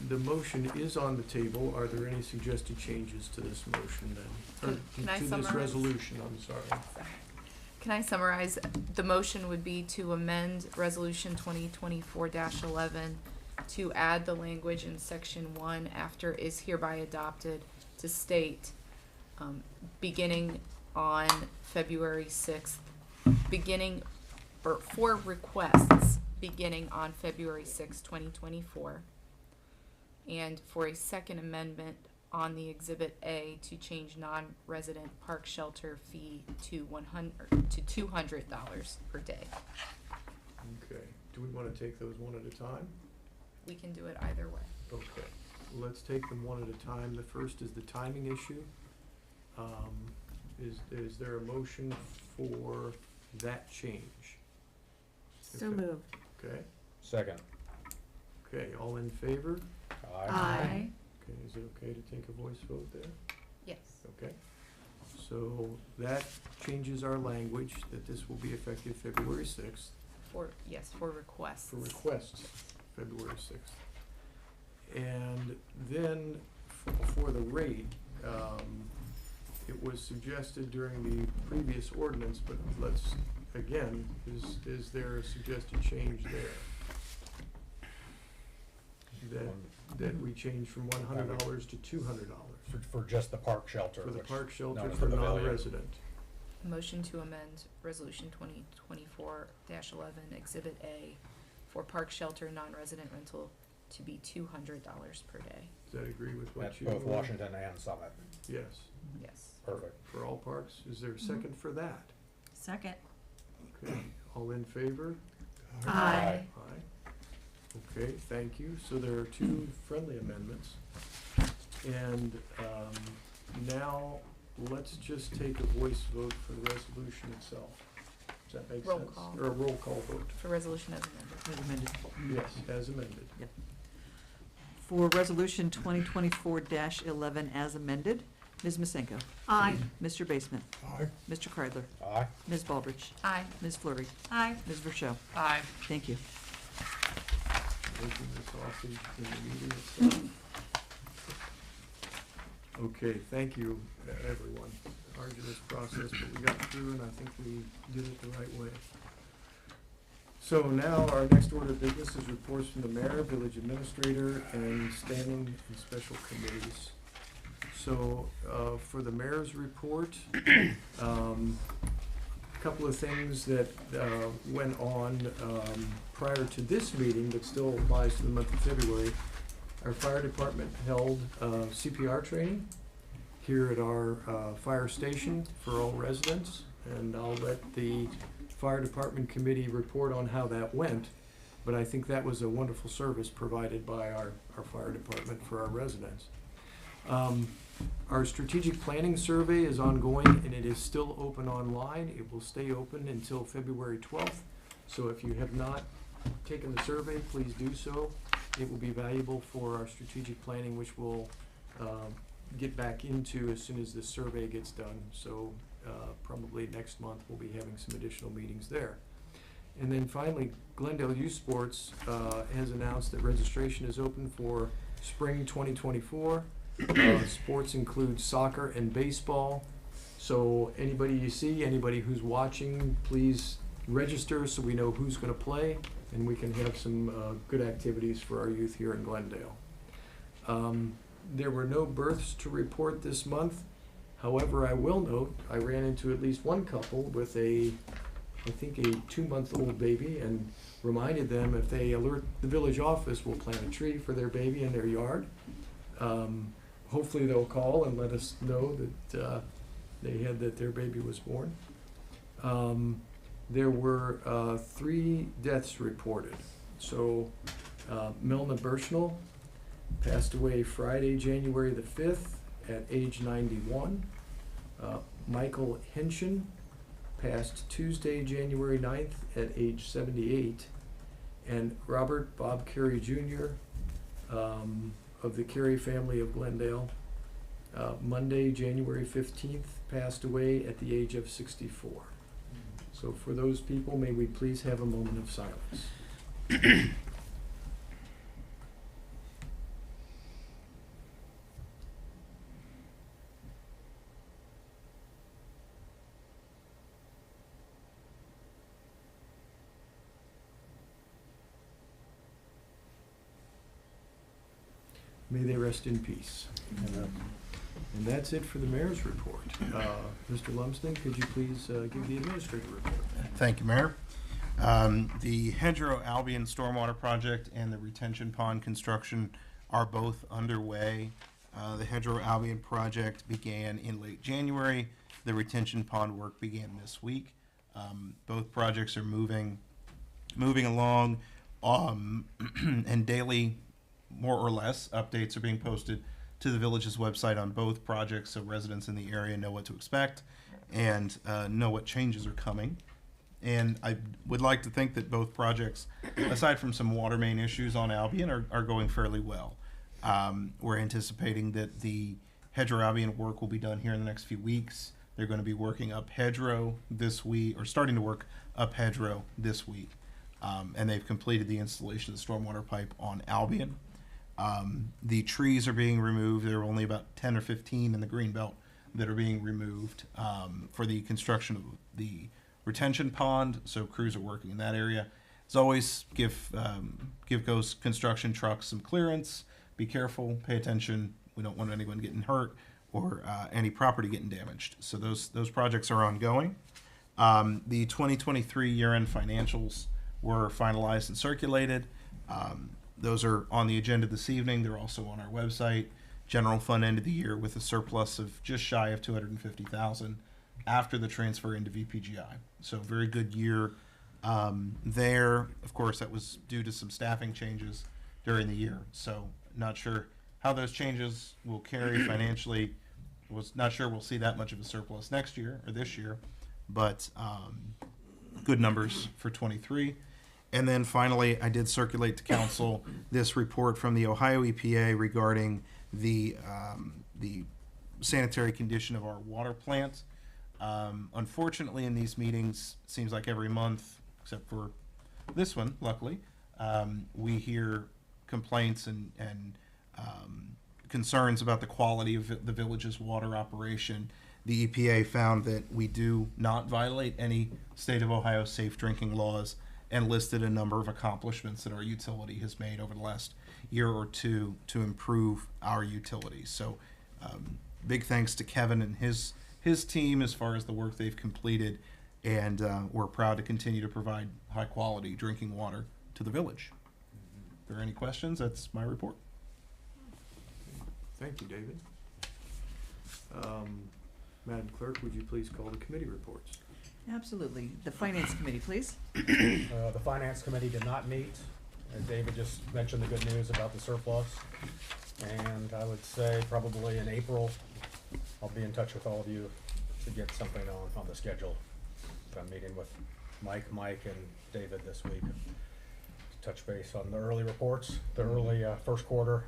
the motion is on the table. Are there any suggested changes to this motion then? Or Can I to this summarize? resolution, I'm sorry. Can I summarize? The motion would be to amend Resolution 2024-11 to add the language in Section 1 after is hereby adopted to state, beginning on February 6th, for requests beginning on February 6th, 2024, and for a second amendment on the Exhibit A to change non-resident park shelter fee to $200 per day. Okay, do we want to take those one at a time? We can do it either way. Okay, let's take them one at a time. The first is the timing issue. Is there a motion for that change? So Okay. moved. Okay, Second. okay, all in favor? Aye. Okay, is it okay to take a voice vote there? Yes. Okay, so that changes our language, that this will be effective February 6th, For requests. for requests, February 6th. And then for the rate, it was suggested during the previous ordinance, but let's, again, is there a suggested change there? That we change from $100 to $200 For just the park shelter. for the which- park shelter no, for for the pavilion. non-resident. Motion to amend Resolution 2024-11, Exhibit A, for park shelter non-resident rental to be $200 per day. Does that agree with what That's you? both Washington and Summit. Yes, Yes. Perfect. for all parks. Is there a second for that? Second. Okay, all in favor? Aye. Aye. Okay, thank you. So there are two friendly amendments. And now, let's just take a voice vote for the resolution itself. Does that make Roll sense? call. Or a roll call vote? For resolution as amended. As amended. Yes, as amended. For resolution 2024-11 as amended, Ms. Masenko. Aye. Mr. Basemuth. Aye. Mr. Kreidler. Aye. Ms. Baldridge. Aye. Ms. Fleury. Aye. Ms. Verchel. Aye. Thank you. Making this off in the meeting itself. Okay, thank you, everyone. Arduous process, but we got through, and I think we did it the right way. So now, our next order of business is reports from the mayor, village administrator, and standing and special committees. So, for the mayor's report, a couple of things that went on prior to this meeting, but still applies to the month of February. Our fire department held CPR training here at our fire station for all residents, and I'll let the fire department committee report on how that went, but I think that was a wonderful service provided by our fire department for our residents. Our strategic planning survey is ongoing, and it is still open online. It will stay open until February 12th, so if you have not taken the survey, please do so. It will be valuable for our strategic planning, which we'll get back into as soon as this survey gets done. So probably next month, we'll be having some additional meetings there. And then finally, Glendale Youth Sports has announced that registration is open for spring 2024. Sports include soccer and baseball. So anybody you see, anybody who's watching, please register so we know who's going to play, and we can have some good activities for our youth here in Glendale. There were no births to report this month. However, I will note, I ran into at least one couple with I think a 2-month-old baby, and reminded them if they alert the village office, we'll plant a tree for their baby in their yard. Hopefully they'll call and let us know that that their baby was born. There were 3 deaths reported. So Milna Burchnell passed away Friday, January the 5th at age 91. Michael Hinchin passed Tuesday, January 9th at age 78. And Robert Bob Carey Jr. Of the Carey family of Glendale, Monday, January 15th, passed away at the age of 64. So for those people, may we please have a moment of silence. May they rest in peace. And that's it for the mayor's report. Mr. Lumsden, could you please give the administrative report? Thank you, Mayor. The Hedgerow Albion Stormwater Project and the retention pond construction are both underway. The Hedgerow Albion project began in late January. The retention pond work began this week. Both projects are moving along, and daily, more or less, updates are being posted to the village's website on both projects, so residents in the area know what to expect and know what changes are coming. And I would like to think that both projects, aside from some water main issues on Albion, are going fairly well. We're anticipating that the Hedgerow Albion work will be done here in the next few weeks. They're going to be working up Hedgerow this week, or starting to work up Hedgerow this week. And they've completed the installation of the stormwater pipe on Albion. The trees are being removed. There are only about 10 or 15 in the green belt that are being removed for the construction of the retention pond. So crews are working in that area. As always, give those construction trucks some clearance. Be careful. Pay attention. We don't want anyone getting hurt or any property getting damaged. So those projects are ongoing. The 2023 year-end financials were finalized and circulated. Those are on the agenda this evening. They're also on our website. General fund end of the year with a surplus of just shy of $250,000 after the transfer into VPGI. So very good year there. Of course, that was due to some staffing changes during the year. So not sure how those changes will carry financially. Was not sure we'll see that much of a surplus next year or this year, but good numbers for 23. And then finally, I did circulate to council this report from the Ohio EPA regarding the sanitary condition of our water plant. Unfortunately, in these meetings, it seems like every month, except for this one, luckily, we hear complaints and concerns about the quality of the village's water operation. The EPA found that we do not violate any state of Ohio safe drinking laws, and listed a number of accomplishments that our utility has made over the last year or two to improve our utilities. So big thanks to Kevin and his team as far as the work they've completed, and we're proud to continue to provide high quality drinking water to the village. If there are any questions, that's my report. Thank you, David. Madam Clerk, would you please call the committee reports? Absolutely. The Finance Committee, please. The Finance Committee did not meet. David just mentioned the good news about the surplus. And I would say probably in April, I'll be in touch with all of you to get something on the schedule. I'm meeting with Mike, and David this week to touch base on the early reports, the early first quarter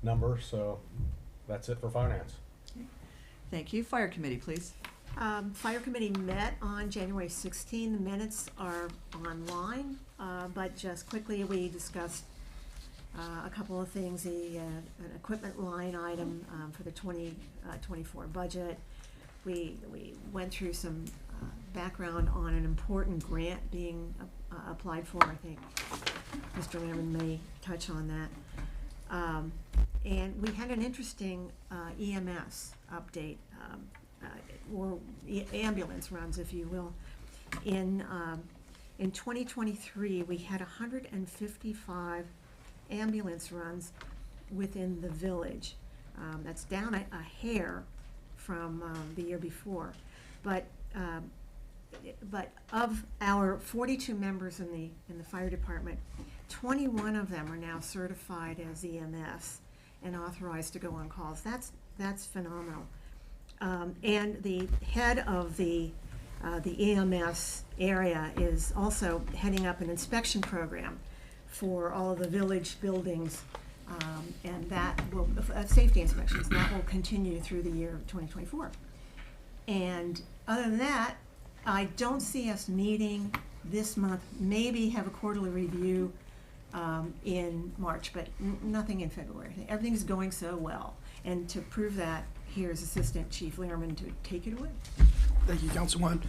numbers. So that's it for Finance. Thank you. Fire Committee, please. Fire Committee met on January 16. The minutes are online, but just quickly we discussed a couple of things, an equipment line item for the 2024 budget. We went through some background on an important grant being applied for. I think Mr. Lamb may touch on that. And we had an interesting EMS update, or ambulance runs, if you will. In 2023, we had 155 ambulance runs within the village. That's down a hair from the year before. But of our 42 members in the fire department, 21 of them are now certified as EMS and authorized to go on calls. That's phenomenal. And the head of the EMS area is also heading up an inspection program for all of the village buildings, and that will, safety inspections, and that will continue through the year of 2024. And other than that, I don't see us meeting this month, maybe have a quarterly review in March, but nothing in February. Everything's going so well. And to prove that, here's Assistant Chief Lehrman to take it away. Thank you, Councilwoman.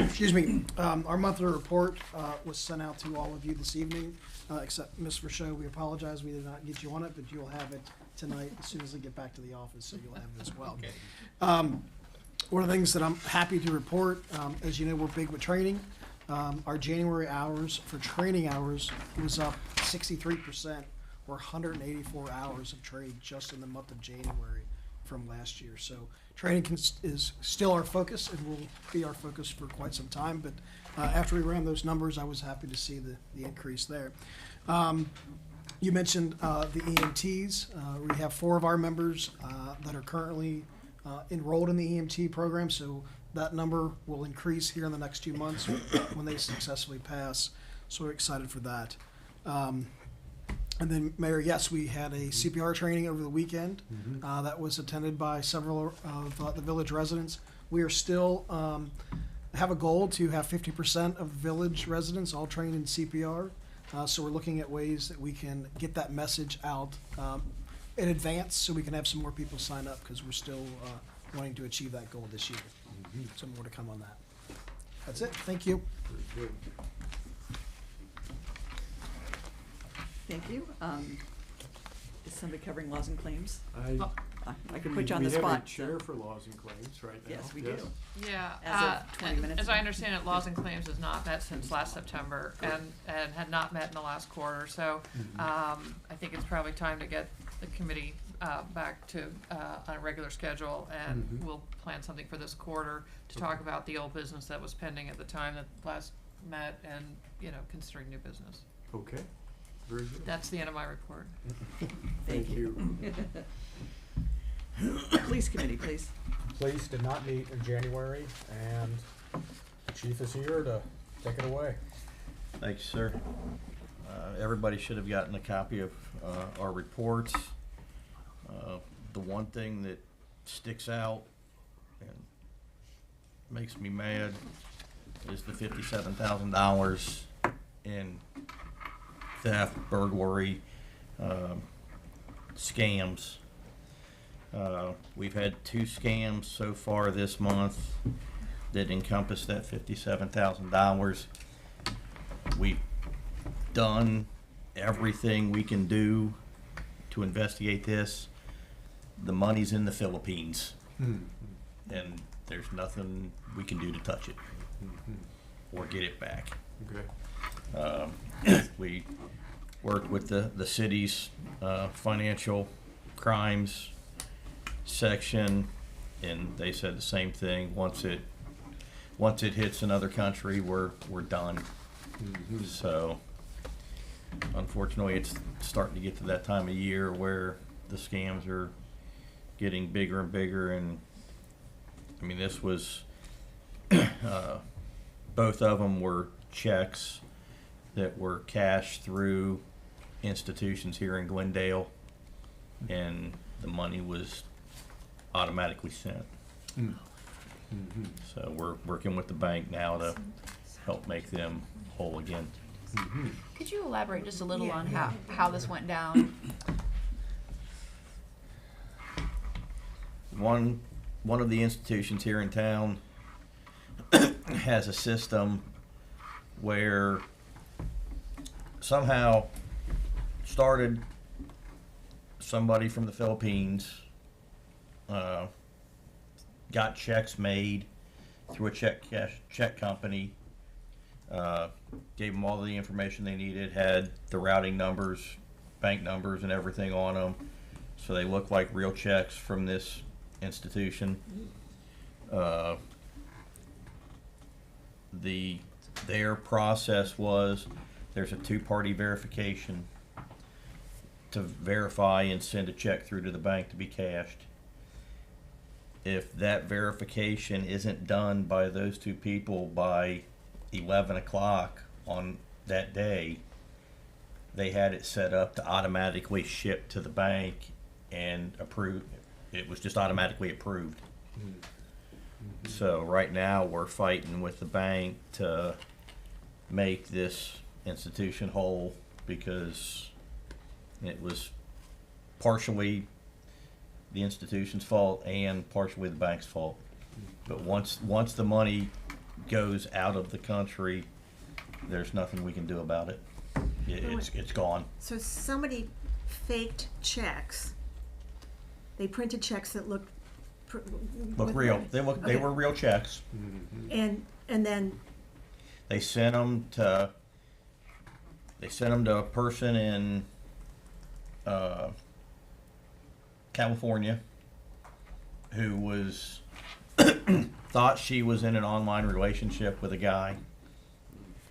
Excuse me. Our monthly report was sent out to all of you this evening, except Ms. Rochelle. We apologize. We did not get you on it, but you'll have it tonight as soon as I get back to the office, so you'll have it as well. Okay. One of the things that I'm happy to report, as you know, we're big with training. Our January hours for training hours was up 63%, or 184 hours of training just in the month of January from last year. So training is still our focus and will be our focus for quite some time. But after we ran those numbers, I was happy to see the increase there. You mentioned the EMTs. We have 4 of our members that are currently enrolled in the EMT program. So that number will increase here in the next 2 months when they successfully pass. So we're excited for that. And then, Mayor, yes, we had a CPR training over the weekend that was attended by several of the village residents. We are still have a goal to have 50% of village residents all trained in CPR. So we're looking at ways that we can get that message out in advance so we can have some more people sign up, because we're still wanting to achieve that goal this year. So more to come on that. That's it. Thank you. Very good. Thank you. Is somebody covering laws and claims? I can We- put you on the We have a spot. chair for laws and claims right now. Yes, we do. Yeah, As of 20 minutes as ago. I understand it, Laws and Claims has not met since last September and had not met in the last quarter, so, I think it's probably time to get the committee, back to, on a regular schedule, and we'll plan something for this quarter to talk about the old business that was pending at the time that last met and, considering new business. Okay, very good. That's the end of my report. Thank you. Police committee, please. Police did not meet in January, and the chief is here to take it away. Thank you, sir. Everybody should have gotten a copy of our reports. The one thing that sticks out and makes me mad is the $57,000 in theft, burglary, scams. We've had 2 scams so far this month that encompass that $57,000. We've done everything we can do to investigate this. The money's in the Philippines, and there's nothing we can do to touch it or get it back. Okay. We worked with the city's financial crimes section, and they said the same thing. Once it hits another country, we're done. So unfortunately, it's starting to get to that time of year where the scams are getting bigger and bigger. And I mean, this was both of them were checks that were cashed through institutions here in Glendale, and the money was automatically sent. So we're working with the bank now to help make them whole again. Could you elaborate just a little on how this went down? One of the institutions here in town has a system where somehow started somebody from the Philippines, got checks made through a check company, gave them all the information they needed, had the routing numbers bank numbers and everything on them, so they look like real checks from this institution. Their process was, there's a two-party verification to verify and send a check through to the bank to be cashed. If that verification isn't done by those two people by 11 o'clock on that day, they had it set up to automatically ship to the bank and approve. It was just automatically approved. So right now we're fighting with the bank to make this institution whole, because it was partially the institution's fault and partially the bank's fault. But once the money goes out of the country, there's nothing we can do about it. It's gone. So somebody faked checks. They printed checks that looked Look real. They Okay. were real checks. And then They sent them to a person in California who was thought she was in an online relationship with a guy,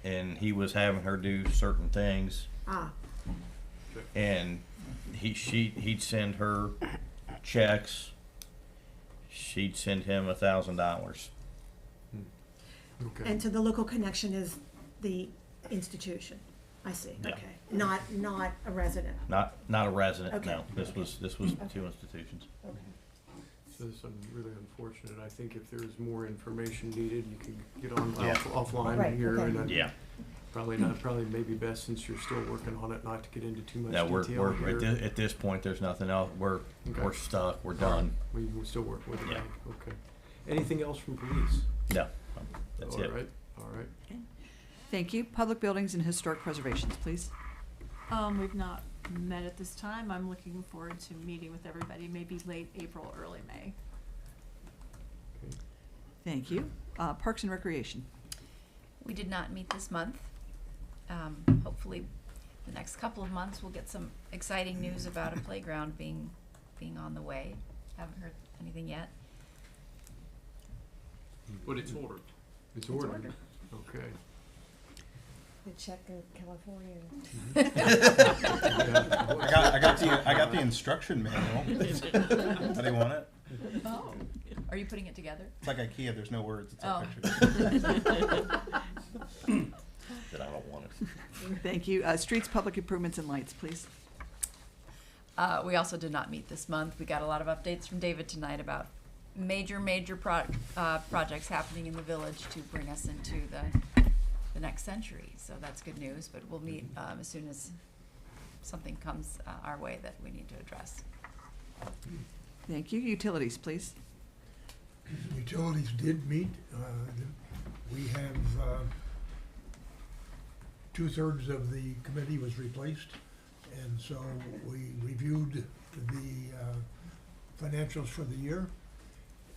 and he was having her do certain things, and he'd send her checks. She'd send him $1,000. Okay. and so the local connection is the institution. I see. Yeah. Okay. Not a resident. Not a resident. Okay. No, this was two institutions. So this is really unfortunate. I think if there's more information needed, you can get on Yeah. offline Right, here, okay. and then Yeah. probably maybe best, since you're still working on it, not to get into too much No, detail we're here. at this point. There's nothing else. We're Okay. stuck. We're done. We can still work with the Yeah. bank. Okay. Anything else from police? No, that's it. All right. All right. Thank you. Public buildings and historic preservations, please. We've not met at this time. I'm looking forward to meeting with everybody, maybe late April, early May. Okay. Thank you. Parks and recreation. We did not meet this month. Hopefully, the next couple of months, we'll get some exciting news about a playground being on the way. Haven't heard anything yet. But it's ordered. It's ordered. Okay. The check in California. I got the instruction manual. How do you want it? Oh. Are you putting it together? It's like IKEA. There's no words. It's Oh. pictures. That I don't want it. Thank you. Streets, public improvements, and lights, please. We also did not meet this month. We got a lot of updates from David tonight about major projects happening in the village to bring us into the next century. So that's good news, but we'll meet as soon as something comes our way that we need to address. Thank you. Utilities, please. Utilities did meet. We have 2/3 of the committee was replaced, and so we reviewed the financials for the year,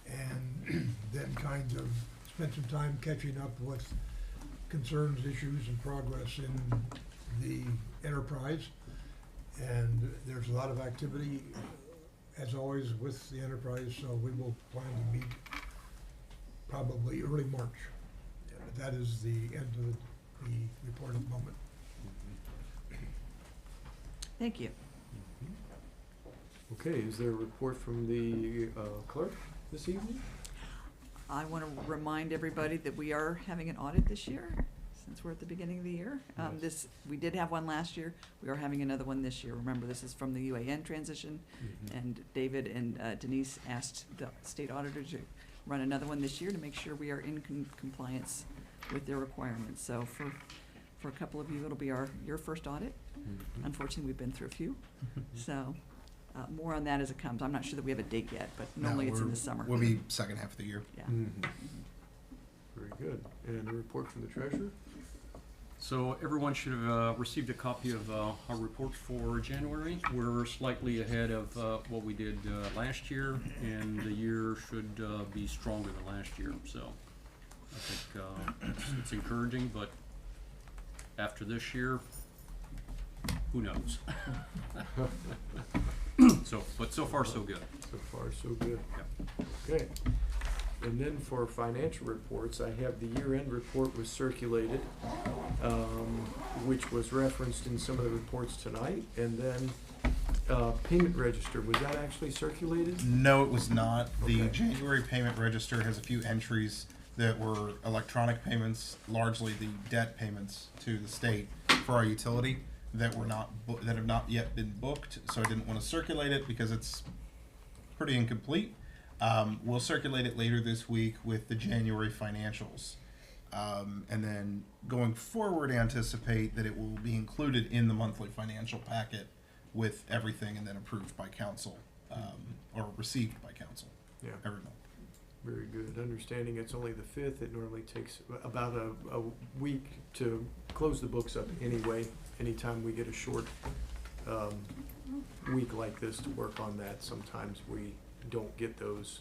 and then kind of spent some time catching up with concerns, issues, and progress in the enterprise. And there's a lot of activity, as always, with the enterprise, so we will plan to meet probably early March. That is the end of the report at the moment. Thank you. Okay, is there a report from the clerk this evening? I want to remind everybody that we are having an audit this year, since we're at the beginning of the year. We did have one last year. We are having another one this year. Remember, this is from the UAN transition, and David and Denise asked the state auditor to run another one this year to make sure we are in compliance with their requirements. So for a couple of you, it'll be your first audit. Unfortunately, we've been through a few, so more on that as it comes. I'm not sure that we have a date yet, but normally it's in the summer. We'll be second half of the year. Yeah. Very good. And a report from the treasurer? So everyone should have received a copy of our report for January. We're slightly ahead of what we did last year, and the year should be stronger than last year. So I think it's encouraging, but after this year, who knows? But so far, so good. So far, so good. Yep. Okay. And then for financial reports, I have the year-end report was circulated, which was referenced in some of the reports tonight. And then payment register, was that actually circulated? No, it was not. The Okay. January payment register has a few entries that were electronic payments, largely the debt payments to the state for our utility that were not that have not yet been booked. So I didn't want to circulate it because it's pretty incomplete. We'll circulate it later this week with the January financials. And then going forward, anticipate that it will be included in the monthly financial packet with everything and then approved by council, or received by council Yeah. every month. Very good. Understanding it's only the 5th, it normally takes about a week to close the books up anyway. Anytime we get a short week like this to work on that, sometimes we don't get those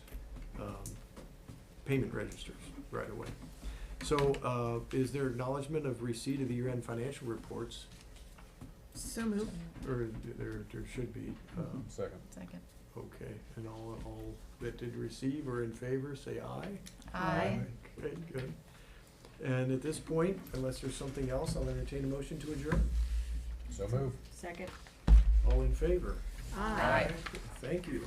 payment registers right away. So is there acknowledgement of receipt of the year-end financial reports? So moved. Or there should be. Second. Second. Okay, and all that did receive or in favor, say aye. Aye. Okay, good. And at this point, unless there's something else, I'll entertain a motion to adjourn. So move. Second. All in favor? Aye. Thank you.